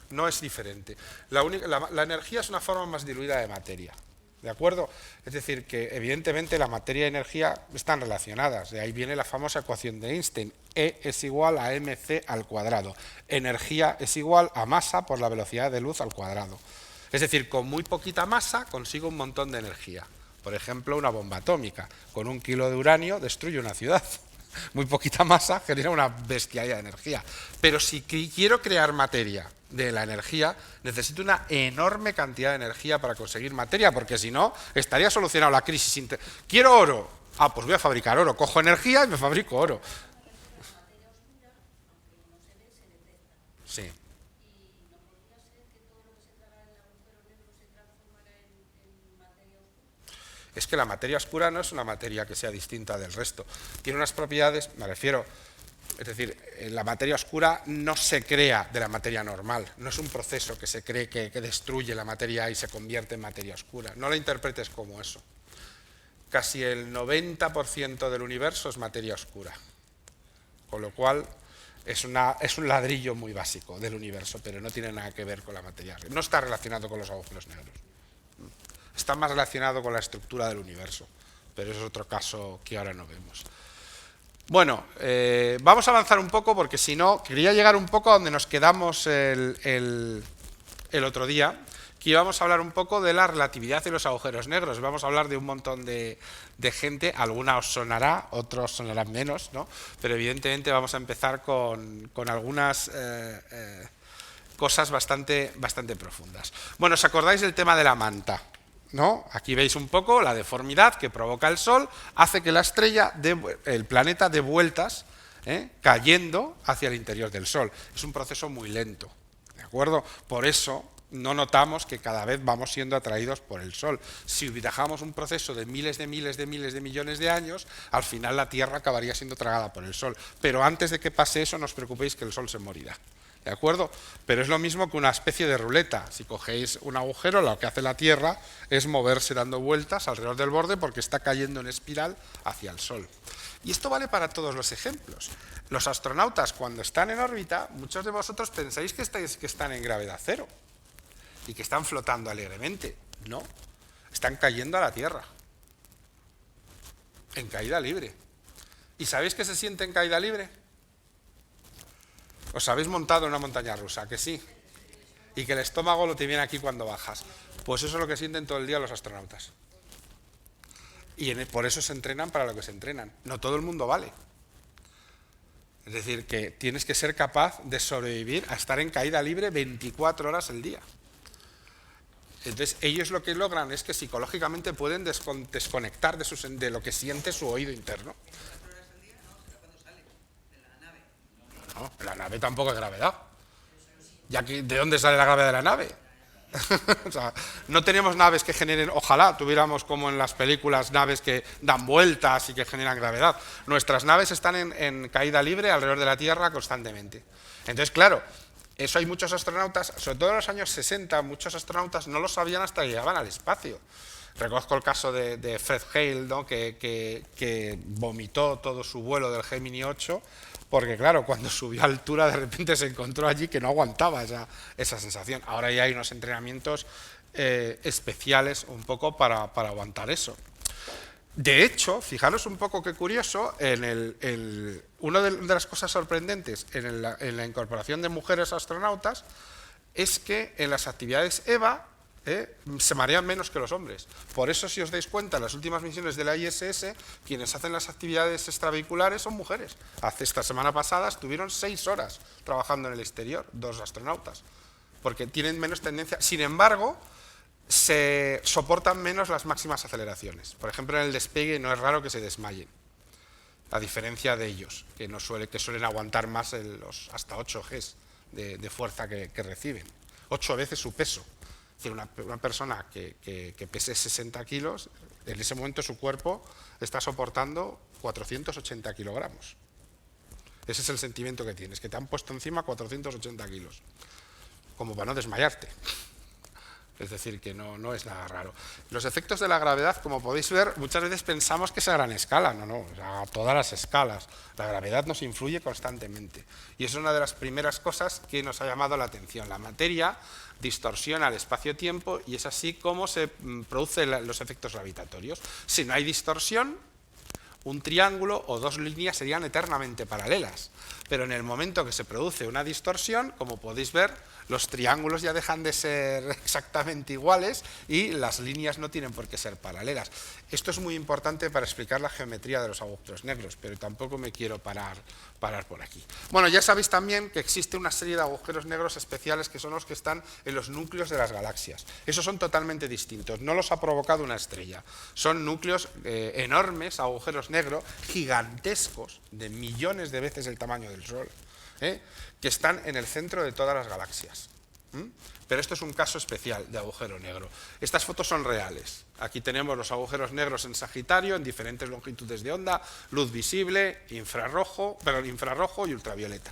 No es diferente. La energía es una forma más diluida de materia, ¿de acuerdo? Es decir, que evidentemente la materia y energía están relacionadas, de ahí viene la famosa ecuación de Einstein, E es igual a mc al cuadrado, energía es igual a masa por la velocidad de luz al cuadrado. Es decir, con muy poquita masa consigo un montón de energía. Por ejemplo, una bomba atómica, con 1 kilo de uranio destruye una ciudad. Muy poquita masa genera una bestialidad de energía. Pero si quiero crear materia de la energía, necesito una enorme cantidad de energía para conseguir materia, porque si no, estaría solucionado la crisis. ¿Quiero oro? Ah, pues voy a fabricar oro. Cojo energía y me fabrico oro. Sí. Es que la materia oscura no es una materia que sea distinta del resto. Tiene unas propiedades, me refiero, es decir, la materia oscura no se crea de la materia normal, no es un proceso que se cree que destruye la materia y se convierte en materia oscura. No la interpretes como eso. Casi el 90% del universo es materia oscura, con lo cual es un ladrillo muy básico del universo, pero no tiene nada que ver con la materia. No está relacionado con los agujeros negros. Está más relacionado con la estructura del universo, pero es otro caso que ahora no vemos. Bueno, vamos a avanzar un poco porque si no, quería llegar un poco a donde nos quedamos el otro día, que íbamos a hablar un poco de la relatividad y los agujeros negros. Vamos a hablar de un montón de gente, alguna os sonará, otros sonarán menos, ¿no? Pero evidentemente vamos a empezar con algunas cosas bastante profundas. Bueno, ¿os acordáis del tema de la manta? ¿No? Aquí veis un poco la deformidad que provoca el Sol, hace que la estrella, el planeta, dé vueltas cayendo hacia el interior del Sol. Es un proceso muy lento, ¿de acuerdo? Por eso no notamos que cada vez vamos siendo atraídos por el Sol. Si dejamos un proceso de miles de millones de años, al final la Tierra acabaría siendo tragada por el Sol. Pero antes de que pase eso, no os preocupéis que el Sol se morirá. ¿De acuerdo? Pero es lo mismo que una especie de ruleta. Si cogéis un agujero, lo que hace la Tierra es moverse dando vueltas alrededor del borde porque está cayendo en espiral hacia el Sol. Y esto vale para todos los ejemplos. Los astronautas, cuando están en órbita, muchos de vosotros pensáis que están en gravedad cero y que están flotando alegremente. No, están cayendo a la Tierra, en caída libre. ¿Y sabéis qué se siente en caída libre? ¿Os habéis montado en una montaña rusa? ¿Que sí? Y que el estómago lo te viene aquí cuando bajas. Pues eso es lo que sienten todo el día los astronautas. Y por eso se entrenan para lo que se entrenan. No todo el mundo vale. Es decir, que tienes que ser capaz de sobrevivir a estar en caída libre 24 horas al día. Entonces, ellos lo que logran es que psicológicamente pueden desconectar de lo que siente su oído interno. No, la nave tampoco es gravedad. Ya que, ¿de dónde sale la gravedad de la nave? O sea, no tenemos naves que generen, ojalá tuviéramos como en las películas naves que dan vueltas y que generan gravedad. Nuestras naves están en caída libre alrededor de la Tierra constantemente. Entonces, claro, eso hay muchos astronautas, sobre todo en los años 60, muchos astronautas no lo sabían hasta que llegaban al espacio. Reconozco el caso de Fred Hale, ¿no? que vomitó todo su vuelo del Gemini 8, porque claro, cuando subió a altura de repente se encontró allí que no aguantaba esa sensación. Ahora ya hay unos entrenamientos especiales un poco para aguantar eso. De hecho, fijaros un poco qué curioso, una de las cosas sorprendentes en la incorporación de mujeres astronautas es que en las actividades EVA se marean menos que los hombres. Por eso, si os dais cuenta, en las últimas misiones de la ISS, quienes hacen las actividades extravehiculares son mujeres. Esta semana pasada estuvieron 6 horas trabajando en el exterior, 2 astronautas, porque tienen menos tendencia. Sin embargo, se soportan menos las máximas aceleraciones. Por ejemplo, en el despegue no es raro que se desmayen, a diferencia de ellos, que suelen aguantar más hasta 8 Gs de fuerza que reciben. 8 veces su peso. Es decir, una persona que pese 60 kilos, en ese momento su cuerpo está soportando 480 kilogramos. Ese es el sentimiento que tienes, que te han puesto encima 480 kilos, como para no desmayarte. Es decir, que no es nada raro. Los efectos de la gravedad, como podéis ver, muchas veces pensamos que es a gran escala. No, a todas las escalas. La gravedad nos influye constantemente. Y es una de las primeras cosas que nos ha llamado la atención. La materia distorsiona el espacio-tiempo y es así como se producen los efectos gravitatorios. Si no hay distorsión, un triángulo o 2 líneas serían eternamente paralelas. Pero en el momento que se produce una distorsión, como podéis ver, los triángulos ya dejan de ser exactamente iguales y las líneas no tienen por qué ser paralelas. Esto es muy importante para explicar la geometría de los agujeros negros, pero tampoco me quiero parar por aquí. Bueno, ya sabéis también que existe una serie de agujeros negros especiales que son los que están en los núcleos de las galaxias. Esos son totalmente distintos, no los ha provocado una estrella. Son núcleos enormes, agujeros negros, gigantescos, de millones de veces el tamaño del Sol, que están en el centro de todas las galaxias. Pero esto es un caso especial de agujero negro. Estas fotos son reales. Aquí tenemos los agujeros negros en Sagitario, en diferentes longitudes de onda, luz visible, infrarrojo y ultravioleta.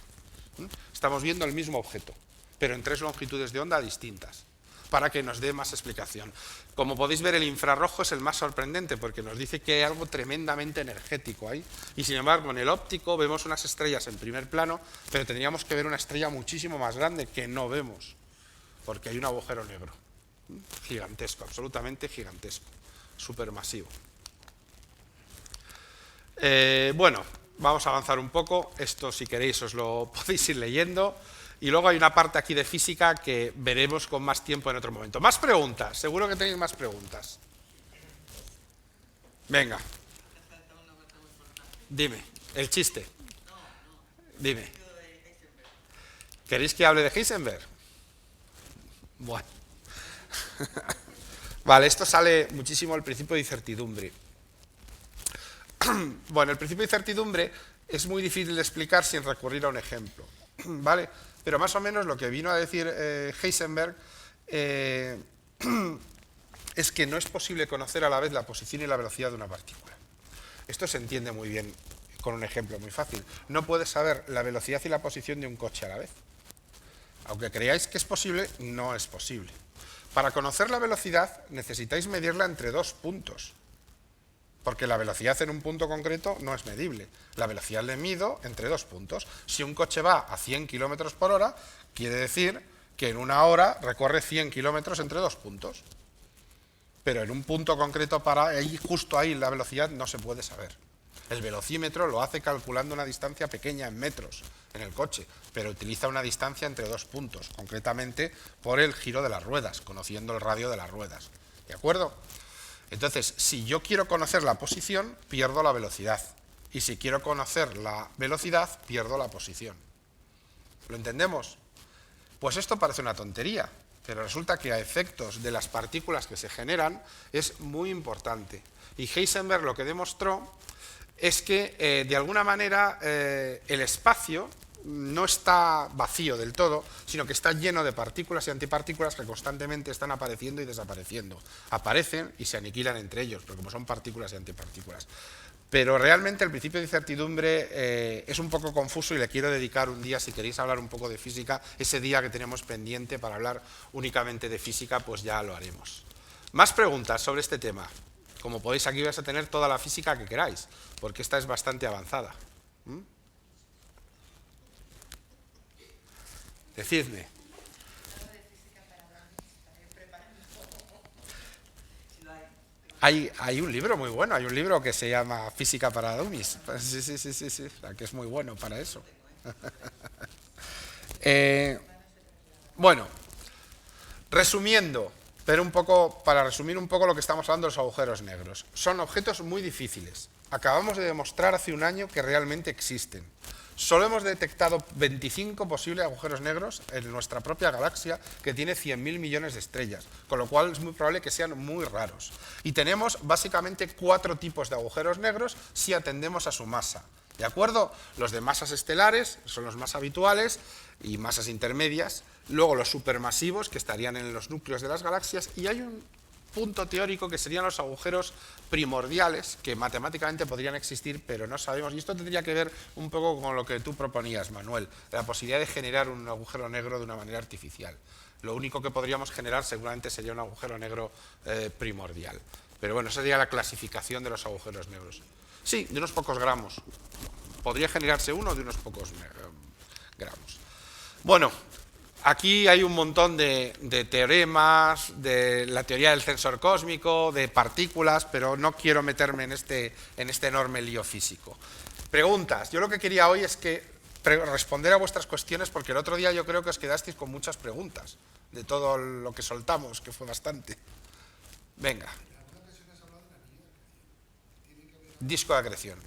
Estamos viendo el mismo objeto, pero en 3 longitudes de onda distintas, para que nos dé más explicación. Como podéis ver, el infrarrojo es el más sorprendente, porque nos dice que hay algo tremendamente energético ahí. Y sin embargo, en el óptico vemos unas estrellas en primer plano, pero tendríamos que ver una estrella muchísimo más grande que no vemos, porque hay un agujero negro. Gigantesco, absolutamente gigantesco, supermasivo. Bueno, vamos a avanzar un poco. Esto, si queréis, os lo podéis ir leyendo. Y luego hay una parte aquí de física que veremos con más tiempo en otro momento. Más preguntas, seguro que tenéis más preguntas. Venga. Dime, el chiste. Dime. ¿Queréis que hable de Heisenberg? Bueno. Vale, esto sale muchísimo el principio de incertidumbre. Bueno, el principio de incertidumbre es muy difícil de explicar sin recurrir a un ejemplo, ¿vale? Pero más o menos lo que vino a decir Heisenberg es que no es posible conocer a la vez la posición y la velocidad de una partícula. Esto se entiende muy bien con un ejemplo muy fácil. No puedes saber la velocidad y la posición de un coche a la vez. Aunque creáis que es posible, no es posible. Para conocer la velocidad necesitáis medirla entre 2 puntos. porque la velocidad en un punto concreto no es medible. La velocidad le mido entre dos puntos. Si un coche va a 100 km por hora, quiere decir que en una hora recorre 100 kilómetros entre dos puntos. Pero en un punto concreto, justo ahí la velocidad no se puede saber. El velocímetro lo hace calculando una distancia pequeña en metros en el coche, pero utiliza una distancia entre dos puntos, concretamente por el giro de las ruedas, conociendo el radio de las ruedas. ¿De acuerdo? Entonces, si yo quiero conocer la posición, pierdo la velocidad. Y si quiero conocer la velocidad, pierdo la posición. ¿Lo entendemos? Pues esto parece una tontería, pero resulta que a efectos de las partículas que se generan es muy importante. Y Heisenberg lo que demostró es que, de alguna manera, el espacio no está vacío del todo, sino que está lleno de partículas y antipartículas que constantemente están apareciendo y desapareciendo. Aparecen y se aniquilan entre ellos, pero como son partículas y antipartículas. Pero realmente el principio de incertidumbre es un poco confuso y le quiero dedicar un día, si queréis hablar un poco de física, ese día que tenemos pendiente para hablar únicamente de física, pues ya lo haremos. Más preguntas sobre este tema. Como podéis, aquí vais a tener toda la física que queráis, porque esta es bastante avanzada. Decidme. Hay un libro muy bueno, hay un libro que se llama Física para Dummies. Sí, que es muy bueno para eso. Bueno, resumiendo, pero para resumir un poco lo que estamos hablando de los agujeros negros. Son objetos muy difíciles. Acabamos de demostrar hace un año que realmente existen. Solo hemos detectado 25 posibles agujeros negros en nuestra propia galaxia, que tiene 100.000 millones de estrellas, con lo cual es muy probable que sean muy raros. Y tenemos básicamente 4 tipos de agujeros negros si atendemos a su masa. ¿De acuerdo? Los de masas estelares son los más habituales y masas intermedias. Luego los supermasivos, que estarían en los núcleos de las galaxias, y hay un punto teórico que serían los agujeros primordiales, que matemáticamente podrían existir, pero no sabemos. Y esto tendría que ver un poco con lo que tú proponías, Manuel, la posibilidad de generar un agujero negro de una manera artificial. Lo único que podríamos generar seguramente sería un agujero negro primordial. Pero bueno, esa sería la clasificación de los agujeros negros. Sí, de unos pocos gramos. Podría generarse uno de unos pocos gramos. Bueno, aquí hay un montón de teoremas, de la teoría del tensor cósmico, de partículas, pero no quiero meterme en este enorme lío físico. Preguntas. Yo lo que quería hoy es responder a vuestras cuestiones, porque el otro día yo creo que os quedasteis con muchas preguntas de todo lo que soltamos, que fue bastante. Venga. Disco de acreción.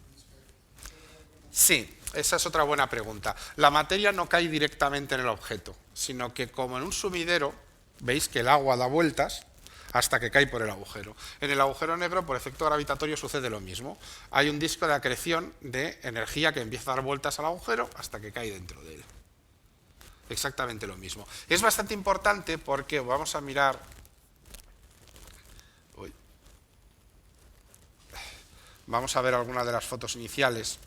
Sí. Esa es otra buena pregunta. La materia no cae directamente en el objeto, sino que como en un sumidero, veis que el agua da vueltas hasta que cae por el agujero. En el agujero negro, por efecto gravitatorio, sucede lo mismo. Hay un disco de acreción de energía que empieza a dar vueltas al agujero hasta que cae dentro de él. Exactamente lo mismo. Es bastante importante porque vamos a mirar... Vamos a ver algunas de las fotos iniciales.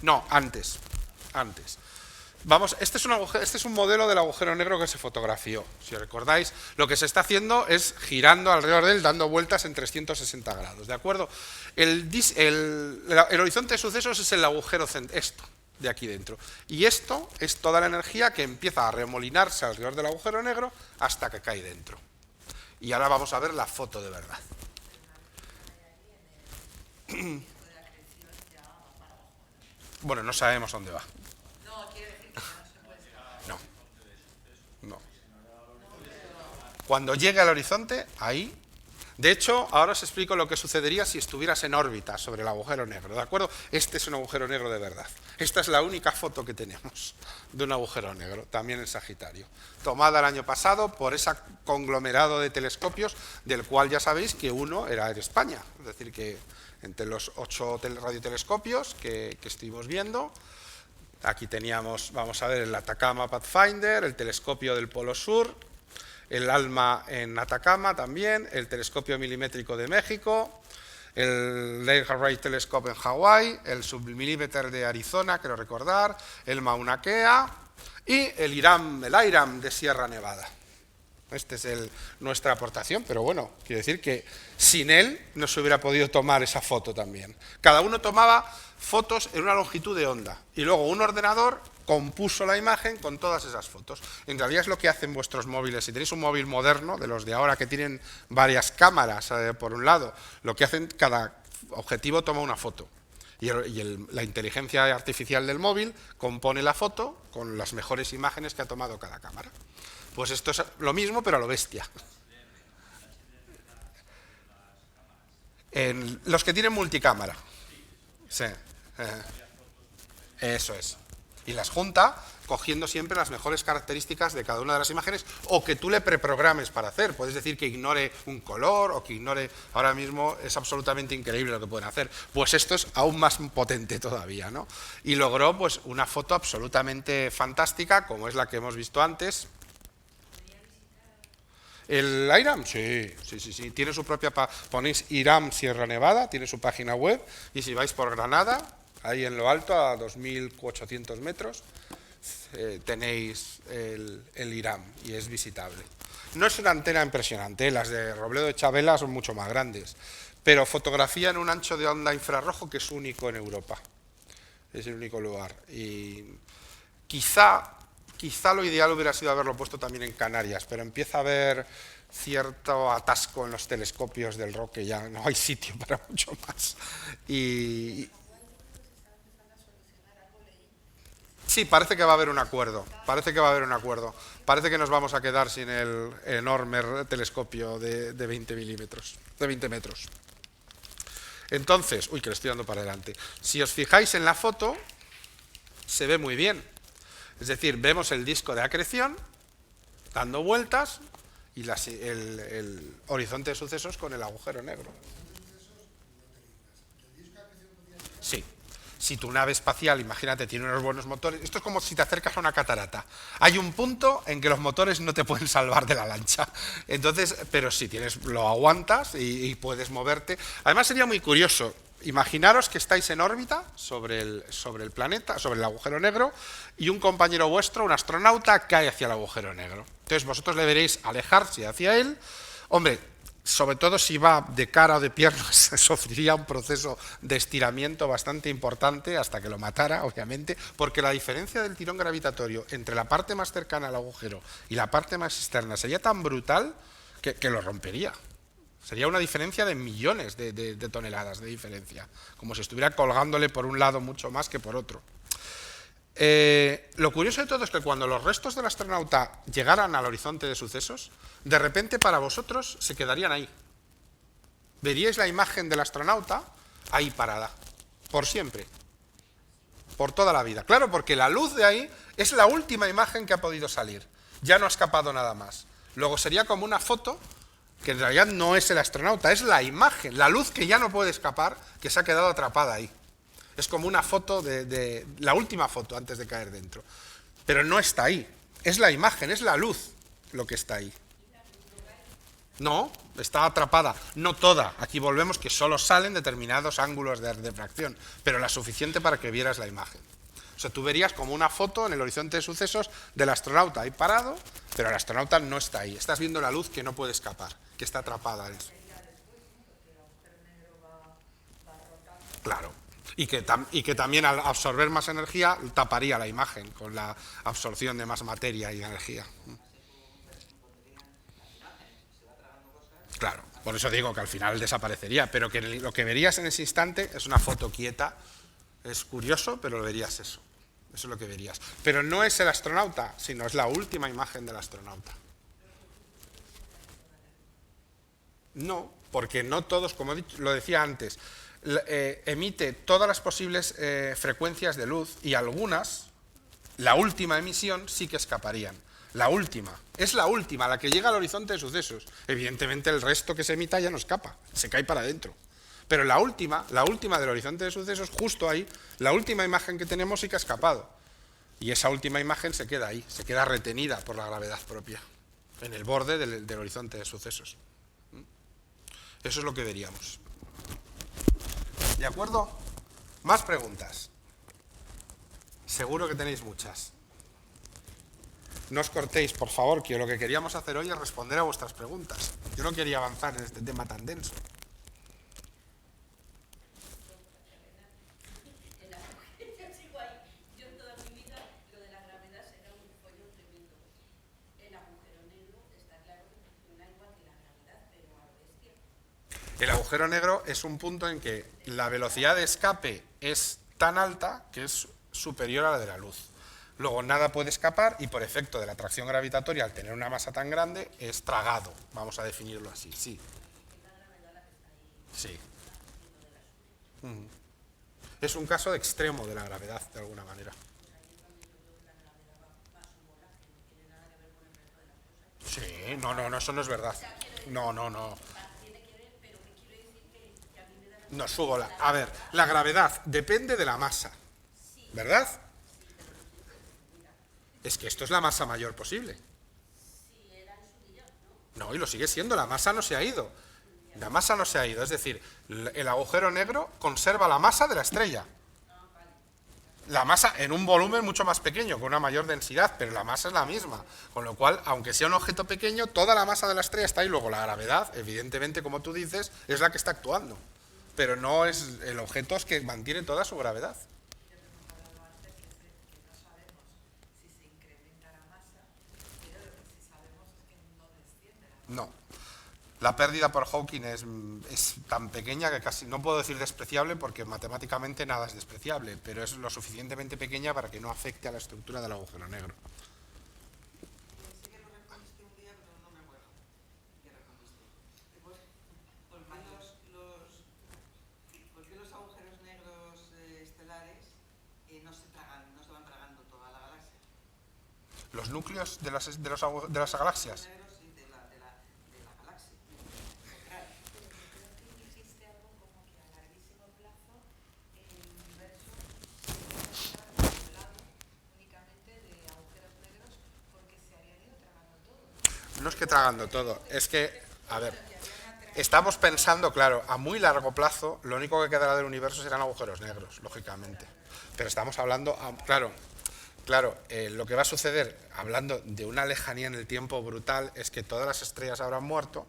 No, antes. Este es un modelo del agujero negro que se fotografió. Si recordáis, lo que se está haciendo es girando alrededor de él, dando vueltas en 360 grados, ¿de acuerdo? El horizonte de sucesos es el agujero, esto, de aquí dentro. Y esto es toda la energía que empieza a remolinarse alrededor del agujero negro hasta que cae dentro. Y ahora vamos a ver la foto de verdad. Bueno, no sabemos dónde va. No, quiere decir que no se puede saber. No. Cuando llegue al horizonte, ahí... De hecho, ahora os explico lo que sucedería si estuvieras en órbita sobre el agujero negro, ¿de acuerdo? Este es un agujero negro de verdad. Esta es la única foto que tenemos de un agujero negro, también en Sagitario. Tomada el año pasado por ese conglomerado de telescopios, del cual ya sabéis que uno era en España. Es decir, que entre los 8 radiotelescopios que estuvimos viendo, aquí teníamos, vamos a ver, el Atacama Pathfinder, el telescopio del Polo Sur, el ALMA en Atacama también, el telescopio milimétrico de México, el Leigh Array Telescope en Hawái, el submilímetro de Arizona, quiero recordar, el Mauna Kea y el IRAM de Sierra Nevada. Esta es nuestra aportación, pero bueno, quiero decir que sin él no se hubiera podido tomar esa foto también. Cada uno tomaba fotos en una longitud de onda y luego un ordenador compuso la imagen con todas esas fotos. En realidad es lo que hacen vuestros móviles. Si tenéis un móvil moderno, de los de ahora que tienen varias cámaras por un lado, lo que hacen, cada objetivo toma una foto. Y la inteligencia artificial del móvil compone la foto con las mejores imágenes que ha tomado cada cámara. Pues esto es lo mismo, pero a lo bestia. Los que tienen multicámara. Sí. Eso es. Y las junta cogiendo siempre las mejores características de cada una de las imágenes o que tú le preprogrames para hacer. Puedes decir que ignore un color o que ignore... Ahora mismo es absolutamente increíble lo que pueden hacer. Pues esto es aún más potente todavía, ¿no? Y logró pues una foto absolutamente fantástica, como es la que hemos visto antes. ¿El IRAM? Sí. Tiene su propia... Ponéis IRAM Sierra Nevada, tiene su página web, y si vais por Granada, ahí en lo alto, a 2.800 metros, tenéis el IRAM y es visitable. No es una antena impresionante, las de Robledo de Chabela son mucho más grandes, pero fotografía en un ancho de onda infrarrojo que es único en Europa. Es el único lugar. Y quizá lo ideal hubiera sido haberlo puesto también en Canarias, pero empieza a haber cierto atasco en los telescopios del Roque, ya no hay sitio para mucho más. Sí, parece que va a haber un acuerdo. Parece que nos vamos a quedar sin el enorme telescopio de 20 milímetros, de 20 metros. Entonces, uy, que le estoy dando para adelante. Si os fijáis en la foto, se ve muy bien. Es decir, vemos el disco de acreción dando vueltas y el horizonte de sucesos con el agujero negro. Sí. Si tu nave espacial, imagínate, tiene unos buenos motores, esto es como si te acercas a una catarata. Hay un punto en que los motores no te pueden salvar de la lancha. Entonces, pero si lo aguantas y puedes moverte. Además sería muy curioso. Imaginaros que estáis en órbita sobre el planeta, sobre el agujero negro, y un compañero vuestro, un astronauta, cae hacia el agujero negro. Entonces vosotros le veréis alejarse hacia él. Hombre, sobre todo si va de cara o de piernas, sufriría un proceso de estiramiento bastante importante hasta que lo matara, obviamente, porque la diferencia del tirón gravitatorio entre la parte más cercana al agujero y la parte más externa sería tan brutal que lo rompería. Sería una diferencia de millones de toneladas de diferencia, como si estuviera colgándole por un lado mucho más que por otro. Lo curioso de todo es que cuando los restos del astronauta llegaran al horizonte de sucesos, de repente para vosotros se quedarían ahí. Veríais la imagen del astronauta ahí parada, por siempre, por toda la vida. Claro, porque la luz de ahí es la última imagen que ha podido salir, ya no ha escapado nada más. Luego sería como una foto que en realidad no es el astronauta, es la imagen, la luz que ya no puede escapar, que se ha quedado atrapada ahí. Es como una foto de la última foto antes de caer dentro. Pero no está ahí, es la imagen, es la luz lo que está ahí. No, está atrapada, no toda. Aquí volvemos que solo salen determinados ángulos de refracción, pero la suficiente para que vieras la imagen. O sea, tú verías como una foto en el horizonte de sucesos del astronauta ahí parado, pero el astronauta no está ahí. Estás viendo la luz que no puede escapar, que está atrapada en eso. Claro. Y que también al absorber más energía taparía la imagen con la absorción de más materia y energía. Claro, por eso digo que al final desaparecería, pero que lo que verías en ese instante es una foto quieta. Es curioso, pero lo verías eso. Eso es lo que verías. Pero no es el astronauta, sino es la última imagen del astronauta. No, porque no todos, como lo decía antes, emite todas las posibles frecuencias de luz y algunas, la última emisión, sí que escaparían. La última, es la última, la que llega al horizonte de sucesos. Evidentemente el resto que se emita ya no escapa, se cae para adentro. Pero la última del horizonte de sucesos, justo ahí, la última imagen que tenemos sí que ha escapado. Y esa última imagen se queda ahí, se queda retenida por la gravedad propia, en el borde del horizonte de sucesos. Eso es lo que veríamos. ¿De acuerdo? ¿Más preguntas? Seguro que tenéis muchas. no os cortéis, por favor, que lo que queríamos hacer hoy es responder a vuestras preguntas. Yo no quería avanzar en este tema tan denso. Yo sigo ahí. Yo en toda mi vida lo de la gravedad será un follón tremendo. El agujero negro está claro que funciona igual que la gravedad, pero a lo bestia. El agujero negro es un punto en que la velocidad de escape es tan alta que es superior a la de la luz. Luego nada puede escapar y por efecto de la atracción gravitatoria, al tener una masa tan grande, es tragado, vamos a definirlo así, sí. Sí. Ujú. Es un caso de extremo de la gravedad, de alguna manera. Sí, no, eso no es verdad. No. Tiene que ver, pero que quiero decir que a mí me da la No, subo la... A ver, la gravedad depende de la masa, ¿verdad? Es que esto es la masa mayor posible. si era en su día, ¿no? No, y lo sigue siendo, la masa no se ha ido. La masa no se ha ido, es decir, el agujero negro conserva la masa de la estrella. La masa en un volumen mucho más pequeño, con una mayor densidad, pero la masa es la misma. Con lo cual, aunque sea un objeto pequeño, toda la masa de la estrella está ahí. Luego la gravedad, evidentemente, como tú dices, es la que está actuando. Pero no es el objeto es que mantiene toda su gravedad. Yo te hemos hablado antes que no sabemos si se incrementa la masa, pero lo que sí sabemos es que no desciende la masa. No. La pérdida por Hawking es tan pequeña que casi, no puedo decir despreciable porque matemáticamente nada es despreciable, pero es lo suficientemente pequeña para que no afecte a la estructura del agujero negro. Sí que lo respondiste un día, pero no me acuerdo qué respondiste. ¿Por qué los agujeros negros estelares no se van tragando toda la galaxia? Los núcleos de las galaxias. Negros sí, de la galaxia. Central. Creo que dijiste algo como que a larguísimo plazo el universo se va a estar poblado únicamente de agujeros negros porque se habían ido tragando todo. No es que tragando todo, es que, a ver, estamos pensando, claro, a muy largo plazo, lo único que quedará del universo serán agujeros negros, lógicamente. Pero estamos hablando, claro, lo que va a suceder, hablando de una lejanía en el tiempo brutal, es que todas las estrellas habrán muerto,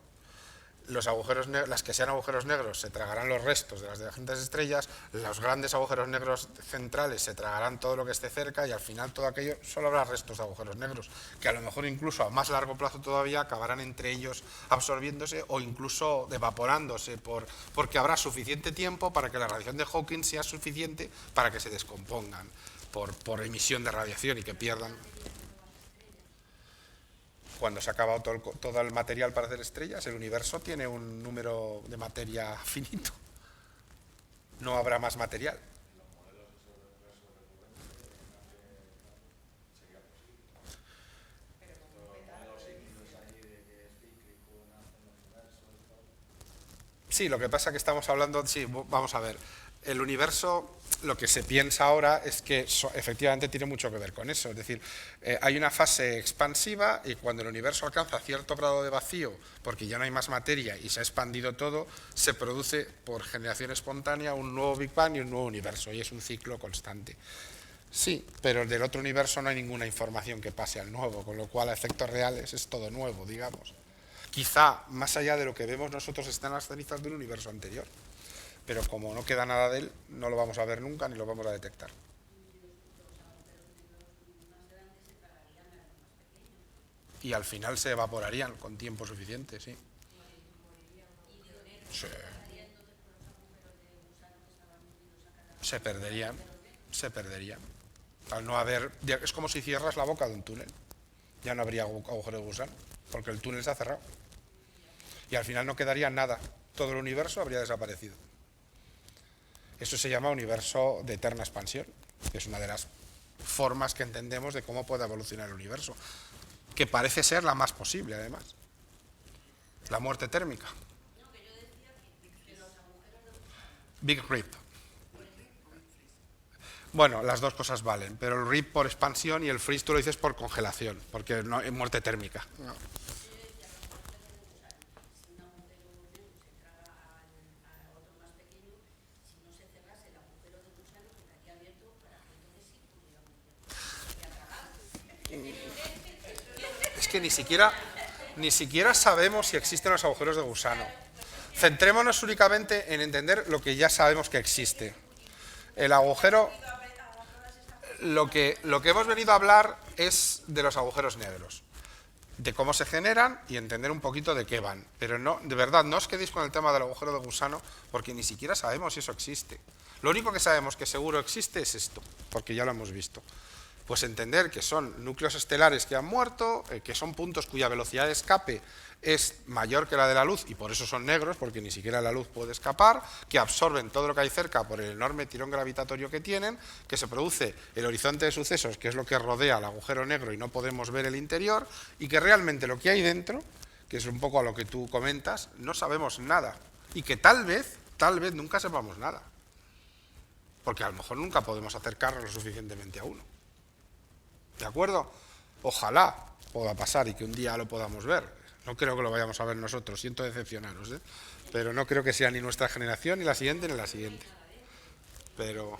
los agujeros las que sean agujeros negros se tragarán los restos de las divergentes estrellas, los grandes agujeros negros centrales se tragarán todo lo que esté cerca y al final todo aquello solo habrá restos de agujeros negros, que a lo mejor incluso a más largo plazo todavía acabarán entre ellos absorbiéndose o incluso evaporándose porque habrá suficiente tiempo para que la radiación de Hawking sea suficiente para que se descompongan por emisión de radiación y que pierdan. Cuando se ha acabado todo el material para hacer estrellas, el universo tiene un número de materia finito. No habrá más material. Sí, lo que pasa es que estamos hablando, sí, vamos a ver, el universo, lo que se piensa ahora es que efectivamente tiene mucho que ver con eso, es decir, hay una fase expansiva y cuando el universo alcanza cierto grado de vacío, porque ya no hay más materia y se ha expandido todo, se produce por generación espontánea un nuevo Big Bang y un nuevo universo, y es un ciclo constante. Sí, pero del otro universo no hay ninguna información que pase al nuevo, con lo cual a efectos reales es todo nuevo, digamos. Quizá más allá de lo que vemos nosotros están las cenizas del universo anterior, pero como no queda nada de él, no lo vamos a ver nunca ni lo vamos a detectar. Y al final se evaporarían con tiempo suficiente, sí. Sí. Se perderían. Al no haber, es como si cierras la boca de un túnel, ya no habría agujero de gusano, porque el túnel se ha cerrado. Y al final no quedaría nada, todo el universo habría desaparecido. Eso se llama universo de eterna expansión, que es una de las formas que entendemos de cómo puede evolucionar el universo, que parece ser la más posible además, la muerte térmica. Big Rip. Bueno, las dos cosas valen, pero el rip por expansión y el freeze tú lo dices por congelación, porque no es muerte térmica. No. que ni siquiera sabemos si existen los agujeros de gusano. Centrémonos únicamente en entender lo que ya sabemos que existe. El agujero... Lo que hemos venido a hablar es de los agujeros negros, de cómo se generan y entender un poquito de qué van. Pero no, de verdad, no os quedéis con el tema del agujero de gusano, porque ni siquiera sabemos si eso existe. Lo único que sabemos que seguro existe es esto, porque ya lo hemos visto. Pues entender que son núcleos estelares que han muerto, que son puntos cuya velocidad de escape es mayor que la de la luz y por eso son negros, porque ni siquiera la luz puede escapar, que absorben todo lo que hay cerca por el enorme tirón gravitatorio que tienen, que se produce el horizonte de sucesos, que es lo que rodea al agujero negro y no podemos ver el interior, y que realmente lo que hay dentro, que es un poco a lo que tú comentas, no sabemos nada, y que tal vez nunca sepamos nada, porque a lo mejor nunca podemos acercarnos lo suficientemente a uno. ¿De acuerdo? Ojalá pueda pasar y que un día lo podamos ver. No creo que lo vayamos a ver nosotros, siento decepcionaros, ¿eh? Pero no creo que sea ni nuestra generación, ni la siguiente, ni la siguiente. Pero...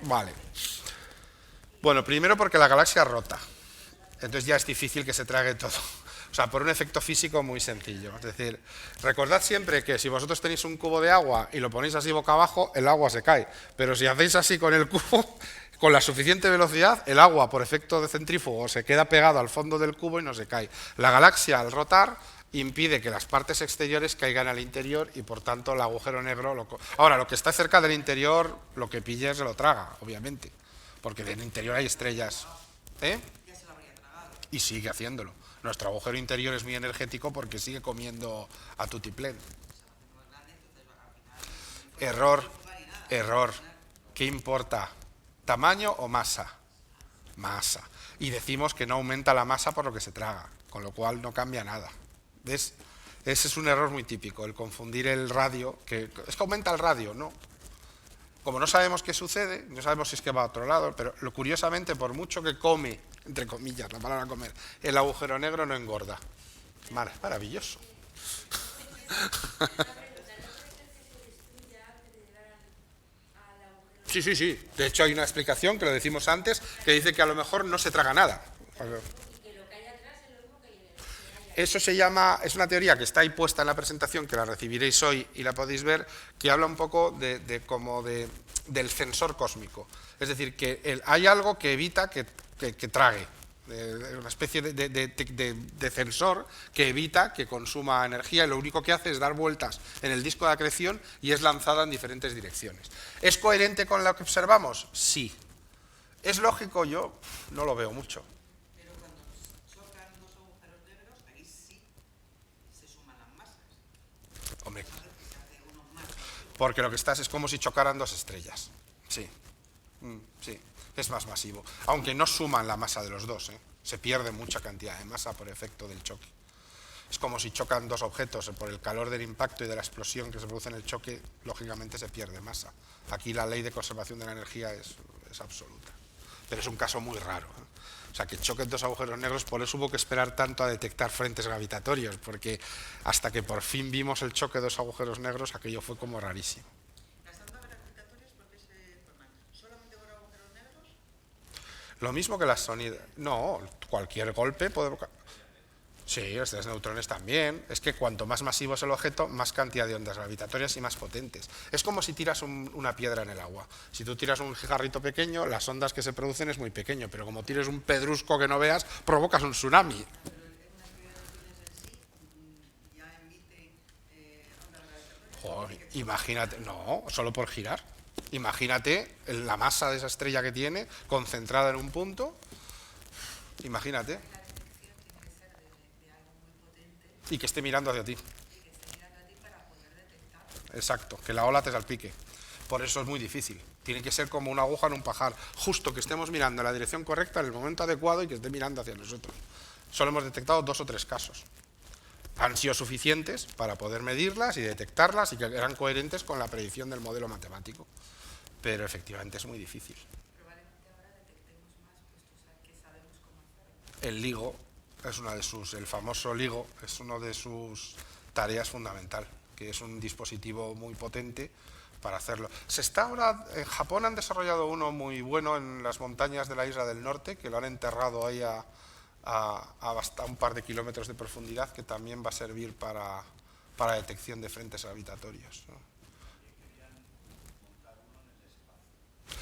Vale. Bueno, primero porque la galaxia rota. Entonces ya es difícil que se trague todo. O sea, por un efecto físico muy sencillo. Es decir, recordad siempre que si vosotros tenéis un cubo de agua y lo ponéis así boca abajo, el agua se cae. Pero si hacéis así con el cubo, con la suficiente velocidad, el agua, por efecto de centrífugo, se queda pegado al fondo del cubo y no se cae. La galaxia, al rotar, impide que las partes exteriores caigan al interior y, por tanto, el agujero negro... Ahora, lo que está cerca del interior, lo que pille se lo traga, obviamente, porque en el interior hay estrellas. ¿Eh? Ya se lo habría tragado. Y sigue haciéndolo. Nuestro agujero interior es muy energético porque sigue comiendo a tutiplén. Error. ¿Qué importa? ¿Tamaño o masa? Masa. Y decimos que no aumenta la masa por lo que se traga, con lo cual no cambia nada. ¿Ves? Ese es un error muy típico, el confundir el radio, que es que aumenta el radio, ¿no? Como no sabemos qué sucede, no sabemos si es que va a otro lado, pero curiosamente, por mucho que come, entre comillas, la palabra comer, el agujero negro no engorda. Maravilloso. Sí. De hecho, hay una explicación, que lo decimos antes, que dice que a lo mejor no se traga nada. Eso se llama, es una teoría que está ahí puesta en la presentación, que la recibiréis hoy y la podéis ver, que habla un poco del sensor cósmico. Es decir, que hay algo que evita que trague, una especie de sensor que evita que consuma energía, y lo único que hace es dar vueltas en el disco de acreción y es lanzada en diferentes direcciones. ¿Es coherente con lo que observamos? Sí. ¿Es lógico? Yo no lo veo mucho. Pero cuando chocan dos agujeros negros, ahí sí se suman las masas. Hombre, Se hace uno más. porque lo que estás es como si chocaran dos estrellas. Sí. Sí. Es más masivo. Aunque no suman la masa de los dos, ¿eh? Se pierde mucha cantidad de masa por efecto del choque. Es como si chocan dos objetos, por el calor del impacto y de la explosión que se produce en el choque, lógicamente se pierde masa. Aquí la ley de conservación de la energía es absoluta. Pero es un caso muy raro, ¿eh? O sea, que choquen dos agujeros negros, por eso hubo que esperar tanto a detectar frentes gravitatorios, porque hasta que por fin vimos el choque de dos agujeros negros, aquello fue como rarísimo. ¿Las ondas gravitatorias por qué se forman? ¿Solamente por agujeros negros? Lo mismo que las sonidas. No, cualquier golpe puede... Sí, los neutrones también. Es que cuanto más masivo es el objeto, más cantidad de ondas gravitatorias y más potentes. Es como si tiras una piedra en el agua. Si tú tiras un jarrito pequeño, las ondas que se producen es muy pequeño, pero como tires un pedrusco que no veas, provocas un tsunami. Pero una teoría de neutrones en sí ya emite ondas gravitatorias. Joder, imagínate, no, solo por girar. Imagínate la masa de esa estrella que tiene, concentrada en un punto. Imagínate. Y que esté mirando hacia ti. Exacto, que la ola te salpique. Por eso es muy difícil. Tiene que ser como una aguja en un pajar. Justo que estemos mirando en la dirección correcta en el momento adecuado y que esté mirando hacia nosotros. Solo hemos detectado 2 o 3 casos. Han sido suficientes para poder medirlas y detectarlas y que eran coherentes con la predicción del modelo matemático. Pero efectivamente es muy difícil. Probablemente ahora detectemos más, puesto que sabemos cómo hacerlo. El LIGO es el famoso LIGO es una de sus tareas fundamental, que es un dispositivo muy potente para hacerlo. Se está ahora, en Japón han desarrollado uno muy bueno en las montañas de la isla del norte, que lo han enterrado ahí a hasta un par de kilómetros de profundidad, que también va a servir para detección de frentes gravitatorios, ¿no?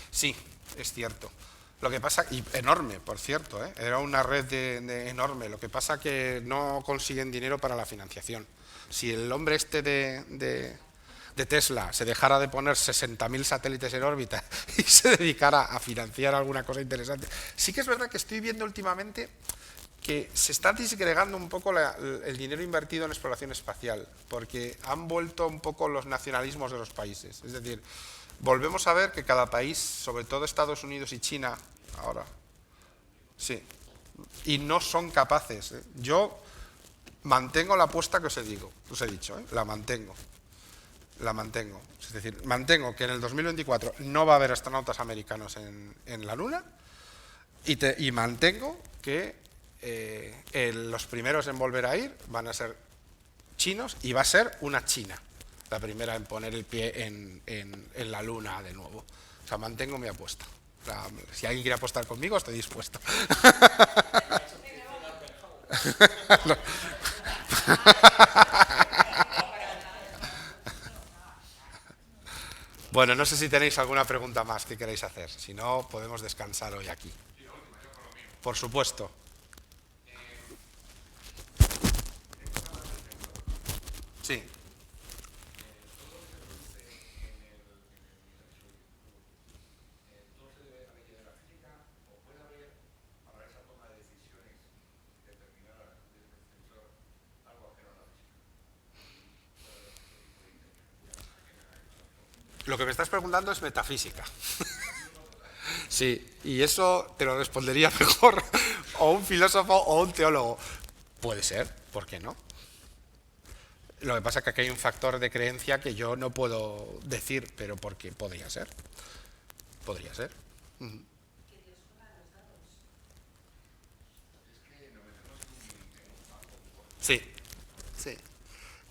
Sí, es cierto. Lo que pasa, y enorme, por cierto, ¿eh? Era una red enorme. Lo que pasa que no consiguen dinero para la financiación. Si el hombre este de Tesla se dejara de poner 60.000 satélites en órbita y se dedicara a financiar alguna cosa interesante. Sí que es verdad que estoy viendo últimamente que se está disgregando un poco el dinero invertido en exploración espacial, porque han vuelto un poco los nacionalismos de los países. Es decir, volvemos a ver que cada país, sobre todo Estados Unidos y China, ahora, sí, y no son capaces, ¿eh? Yo mantengo la apuesta que os he dicho, ¿eh? La mantengo. Es decir, mantengo que en el 2024 no va a haber astronautas americanos en la Luna y mantengo que los primeros en volver a ir van a ser chinos y va a ser una china la primera en poner el pie en la Luna de nuevo. O sea, mantengo mi apuesta. Si alguien quiere apostar conmigo, estoy dispuesto. Bueno, no sé si tenéis alguna pregunta más que queréis hacer. Si no, podemos descansar hoy aquí. Por supuesto. Sí. Lo que me estás preguntando es metafísica. Sí, y eso te lo respondería mejor o un filósofo o un teólogo. Puede ser, ¿por qué no? Lo que pasa es que aquí hay un factor de creencia que yo no puedo decir, pero porque podría ser. Podría ser. Sí, sí.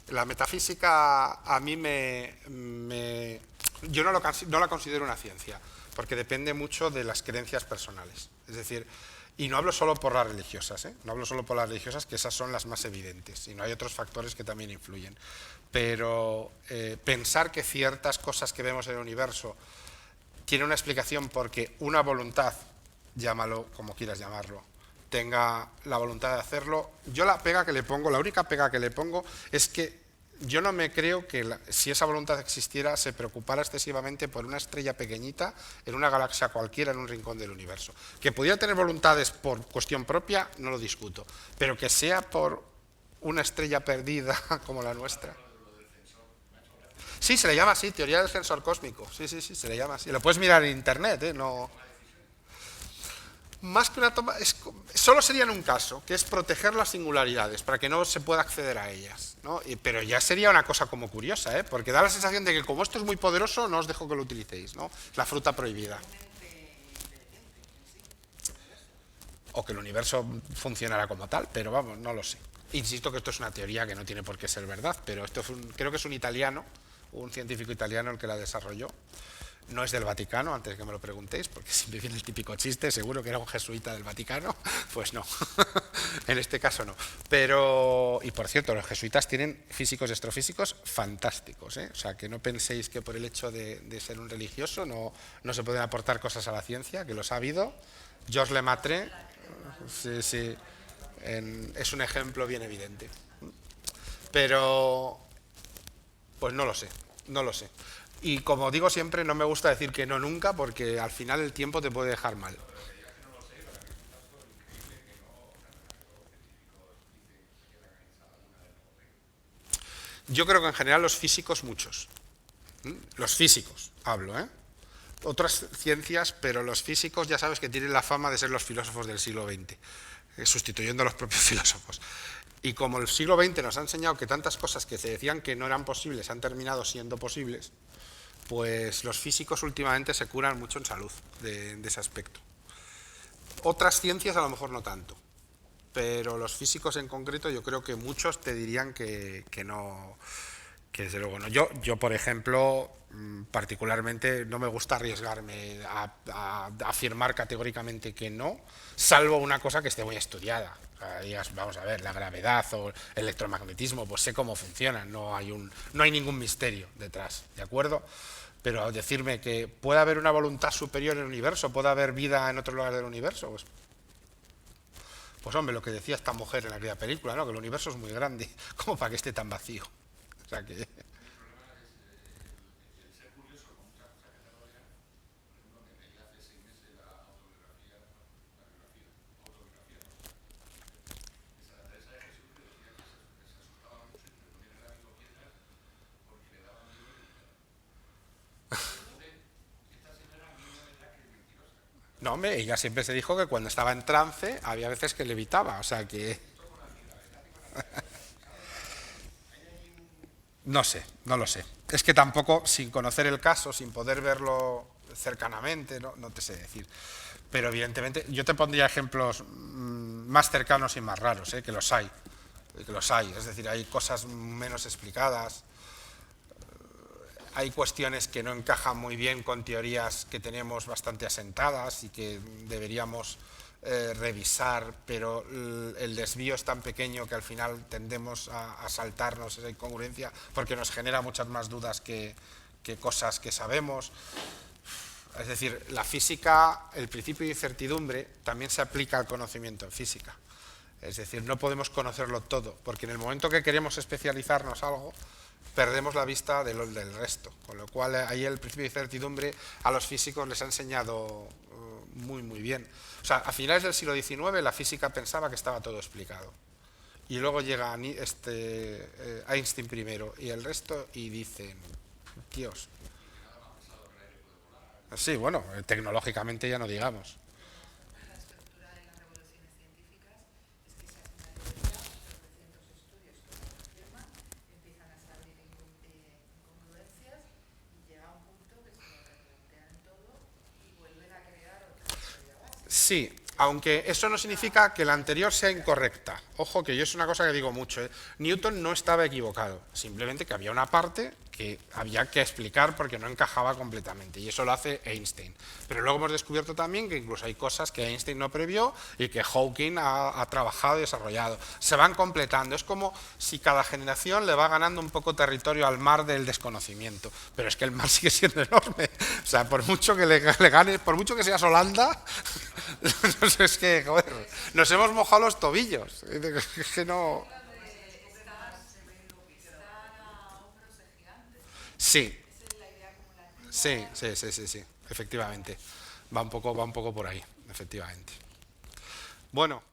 La metafísica a mí yo no la considero una ciencia, porque depende mucho de las creencias personales. Es decir, y no hablo solo por las religiosas, ¿eh? No hablo solo por las religiosas, que esas son las más evidentes, sino hay otros factores que también influyen. Pero pensar que ciertas cosas que vemos en el universo tienen una explicación porque una voluntad, llámalo como quieras llamarlo, tenga la voluntad de hacerlo. Yo la única pega que le pongo es que yo no me creo que si esa voluntad existiera se preocupara excesivamente por una estrella pequeñita en una galaxia cualquiera en un rincón del universo. Que pudiera tener voluntades por cuestión propia, no lo discuto, pero que sea por una estrella perdida como la nuestra. Sí, se le llama así, teoría del sensor cósmico. Sí, se le llama así. Lo puedes mirar en internet, ¿eh? No. Más que una toma, solo sería en un caso, que es proteger las singularidades, para que no se pueda acceder a ellas, ¿no? Pero ya sería una cosa como curiosa, ¿eh? Porque da la sensación de que como esto es muy poderoso, no os dejo que lo utilicéis, ¿no? La fruta prohibida. O que el universo funcionara como tal, pero vamos, no lo sé. Insisto que esto es una teoría que no tiene por qué ser verdad, pero esto creo que es un italiano, un científico italiano el que la desarrolló. No es del Vaticano, antes que me lo preguntéis, porque siempre viene el típico chiste, seguro que era un jesuita del Vaticano. Pues no, en este caso no. Pero, y por cierto, los jesuitas tienen físicos y astrofísicos fantásticos, ¿eh? O sea, que no penséis que por el hecho de ser un religioso no se pueden aportar cosas a la ciencia, que los ha habido. Georges Lemaitre, sí, es un ejemplo bien evidente. Pero, pues no lo sé. Y como digo siempre, no me gusta decir que no nunca, porque al final el tiempo te puede dejar mal. Yo creo que en general los físicos muchos. Los físicos, hablo, ¿eh? Otras ciencias, pero los físicos ya sabes que tienen la fama de ser los filósofos del siglo XX, sustituyendo a los propios filósofos. Y como el siglo XX nos ha enseñado que tantas cosas que se decían que no eran posibles han terminado siendo posibles, pues los físicos últimamente se curan mucho en salud de ese aspecto. Otras ciencias a lo mejor no tanto, pero los físicos en concreto yo creo que muchos te dirían que no, que desde luego no. Yo por ejemplo, particularmente no me gusta arriesgarme a afirmar categóricamente que no, salvo una cosa que esté muy estudiada. O sea, digas, vamos a ver, la gravedad o el electromagnetismo, pues sé cómo funcionan, no hay ningún misterio detrás, ¿de acuerdo? Pero decirme que puede haber una voluntad superior en el universo, puede haber vida en otro lugar del universo, pues hombre, lo que decía esta mujer en aquella película, ¿no? Que el universo es muy grande, como para que esté tan vacío. O sea que... No, hombre, ella siempre se dijo que cuando estaba en trance había veces que levitaba, o sea que... No sé, no lo sé. Es que tampoco, sin conocer el caso, sin poder verlo cercanamente, no te sé decir. Pero evidentemente, yo te pondría ejemplos más cercanos y más raros, que los hay. Que los hay. Es decir, hay cosas menos explicadas, hay cuestiones que no encajan muy bien con teorías que tenemos bastante asentadas y que deberíamos revisar, pero el desvío es tan pequeño que al final tendemos a saltarnos esa incongruencia porque nos genera muchas más dudas que cosas que sabemos. Es decir, la física, el principio de incertidumbre también se aplica al conocimiento en física. Es decir, no podemos conocerlo todo, porque en el momento que queremos especializarnos algo, perdemos la vista del resto. Con lo cual, ahí el principio de incertidumbre a los físicos les ha enseñado muy bien. O sea, a finales del siglo XIX la física pensaba que estaba todo explicado. Y luego llega Einstein primero y el resto y dicen, Dios. Sí, bueno, tecnológicamente ya no digamos. La estructura de las revoluciones científicas es que se hace una teoría, tropecientos estudios que lo confirman, empiezan a salir incongruencias y llega un punto que se lo replantean todo y vuelven a crear otra teoría básica. Sí, aunque eso no significa que la anterior sea incorrecta. Ojo, que yo es una cosa que digo mucho. Newton no estaba equivocado, simplemente que había una parte que había que explicar porque no encajaba completamente, y eso lo hace Einstein. Pero luego hemos descubierto también que incluso hay cosas que Einstein no previó y que Hawking ha trabajado y desarrollado. Se van completando, es como si cada generación le va ganando un poco territorio al mar del desconocimiento, pero es que el mar sigue siendo enorme. O sea, por mucho que le gane, por mucho que seas Holanda, es que, joder, nos hemos mojado los tobillos. Es que no... Sí, sí, efectivamente. Va un poco por ahí, efectivamente. Bueno.